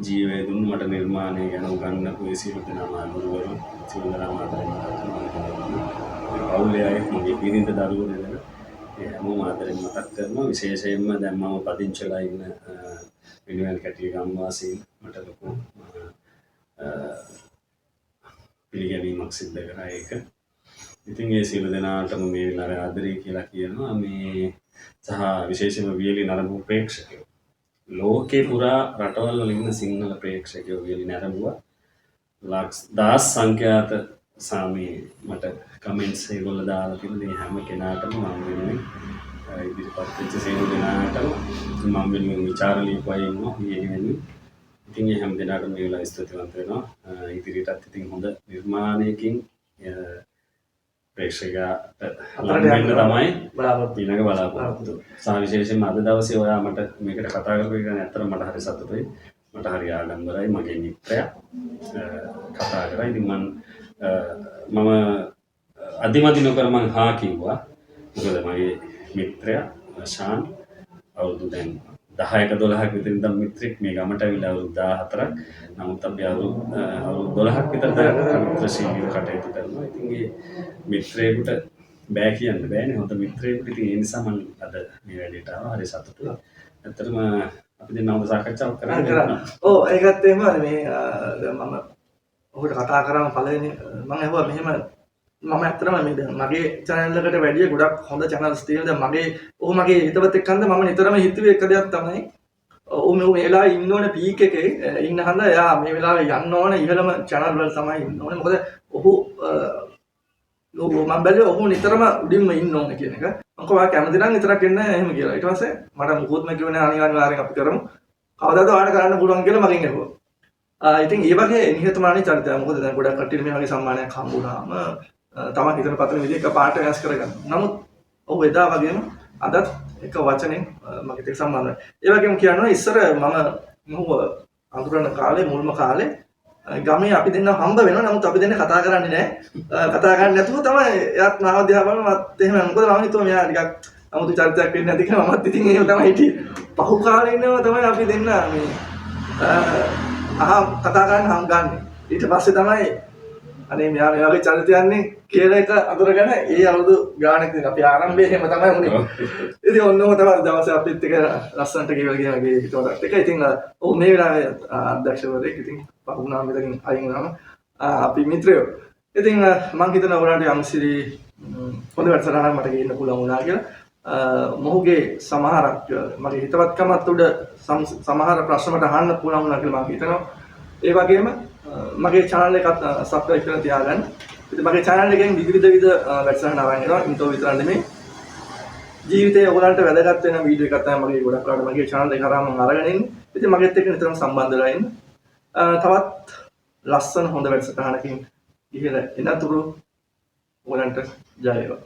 ජීවය දුන්න මට නිර්මාණය ගැන උගන්වපු ඒ සියලු දෙනාම ගුරුවරු සියලු දෙනාම ආදරෙන් මතක් කරනවා. පවුලේ අය මගේ බිරිඳ දරුවෝ දෙන ඒ හැමෝම ආදරෙන් මතක් කරනවා. විශේෂයෙන්ම දැන් මම පදිංචිලා ඉන්න පිළිවෙල කැටිය ගම්වාසීන් මට ලොකු පිළිගැනීමක් සිද්ධ කරා ඒක. ඉතින් ඒ සියලු දෙනාටම මේ වෙලාවේ ආදරේ කියලා කියනවා. මේ සහ විශේෂයෙන්ම වියලි නරඹු ප්‍රේක්ෂකයෝ ලෝකේ පුරා රටවල් වල ඉන්න සිංහල ප්‍රේක්ෂකයෝ වියලි නරඹුවා. ලක්ෂ දහස් සංඛ්‍යාත සාමී මට කමෙන්ට්ස් ඒගොල්ලෝ දාලා තියෙන මේ හැම කෙනාටම මම වෙනුවෙන් ඉදිරිපත් වෙච්ච සියලු දෙනාටම මම වෙනුවෙන් විචාර ලියපුවා ඉන්නවා වෙනුවෙන්. ඉතින් මේ හැම දෙනාටම මේ වෙලාවේ ස්තුතිවන්ත වෙනවා. ඉදිරියටත් ඉතින් හොඳ නිර්මාණයකින් ප්‍රේක්ෂකයාට ලං වෙන්න තමයි ඊළඟ බලාපොරොත්තු. සහ විශේෂයෙන්ම අද දවසේ ඔයා මට මේකට කතා කරපු එක ගැන ඇත්තටම මට හරි සතුටුයි. මට හරි ආඩම්බරයි. මගේ මිත්‍රයා කතා කරා. ඉතින් මම අදිමදි නොකර මං හා කිව්වා. මොකද මගේ මිත්‍රයා ශාන් අවුරුදු දැන් 10ක 12ක විතර ඉඳන් මිත්‍රෙක් මේ ගමට ඇවිල්ලා අවුරුදු 14ක්. නමුත් අපි අවුරුදු 12ක් විතර මිත්‍රශීලීව කටයුතු කරනවා. ඉතින් මේ මිත්‍රයෙකුට බෑ කියන්න බෑනේ. හොඳ මිත්‍රයෙකුට ඉතින් ඒ නිසා මම අද මේ වැඩේට ආවා. හරි සතුටුයි. ඇත්තටම අපි දෙන්න හොඳ සාකච්ඡාවක් කරන්න. ඔව් ඒකත් එහෙම මේ දැන් මම ඔහුට කතා කරාම පළවෙනි මම ඇහුවා මෙහෙම මම ඇත්තටම මේ දැන් මගේ channel එකට වැඩිය ගොඩක් හොඳ channels තියෙනවා. දැන් ඔහු මගේ හිතවත් එක්කන්ද මම නිතරම හිතුවේ එක දෙයක් තමයි ඔහු මේ වෙලාවේ ඉන්න ඕනේ පීක් එකේ ඉන්න හන්ද එයා මේ වෙලාවේ යන්න ඕනේ ඉහළම channel වල තමයි ඉන්න ඕනේ. මොකද ඔහු මම බැලුවා ඔහු නිතරම උඩින්ම ඉන්න ඕනේ කියන එක. මම කොහොමද කැමති නම් විතරක් එන්න එහෙම කියලා. ඊට පස්සේ මට මුකුත්ම කිව්වේ නෑ අනිවාර්යෙන් අපි කරමු. කවදාද ඔයාලට කරන්න පුළුවන් කියලා මගෙන් ඇහුවා. ඉතින් ඒ වගේ නිහතමානී චරිතයක්. මොකද දැන් ගොඩක් කට්ටියට මේ වගේ සම්මානයක් හම්බුනාම තමන් හිතන පතන විදිහ එක පාට වෙනස් කරගන්න. නමුත් ඔහු එදා වගේම අදත් එක වචනෙන් මගේ එක්ක සම්බන්ධයි. ඒ වගේම කියනවා ඉස්සර මම අඳුරන කාලේ මුල්ම කාලේ ගමේ අපි දෙන්න හම්බ වෙනවා. නමුත් අපි දෙන්න කතා කරන්නේ නැහැ. කතා කරන්නේ නැතුව තමයි එයාත් මාව දිහා බලනවත් එහෙම. මොකද මම හිතුවා මෙයා ටිකක් 아무තු චරිතයක් වෙන්නේ නැති කියලා. මමත් ඉතින් එහෙම තමයි හිටියේ. පහු කාලේ ඉන්නව තමයි අපි දෙන්න මේ කතා කරන්න හම් ගන්න. ඊට පස්සේ තමයි අනේ මෙයා මේ වගේ චරිතයන්නේ කියලා එක අඳුරගෙන ඒ අවුරුදු ගානක් ඉතින් අපි ආරම්භයේ එහෙම තමයි වුනේ. ඉතින් ඔන්නෝම තමයි දවසේ අපිත් එක ලස්සනට ගෙවලා ගියා හිතවලත් එක. ඉතින් ඔව් මේ වෙලාවේ අධ්‍යක්ෂවරයෙක් ඉතින් පහුණා මෙතනින් අයින් වුණාම අපි මිත්‍රයෝ. ඉතින් මම හිතනවා ඔයාලට යම්සිරි හොඳ වැඩසටහනක් මට ගේන්න පුළුවන් වුණා කියලා. මොහුගේ සමහරක් මගේ හිතවත්කමත් උඩ සමහර ප්‍රශ්න මට අහන්න පුළුවන් වුණා කියලා මම හිතනවා. ඒ වගේම මගේ channel එකත් subscribe කරලා තියාගන්න. ඉතින් මගේ channel එකෙන් විවිධ වැඩසටහන් ආවම එනවා. ඉන්ටෝ විතර නෙමෙයි. ජීවිතේ ඔයගලන්ට වැදගත් වෙන වීඩියෝ එකක් තමයි මගේ ගොඩක් වෙලාවට මගේ channel එක කරා මම අරගෙන ඉන්නේ. ඉතින් මගෙත් එක්ක නිතරම සම්බන්ධ වෙලා ඉන්න. තවත් ලස්සන හොඳ වැඩසටහනකින් ඉහළ එනතුරු ඔයගලන්ට ජය වේවා.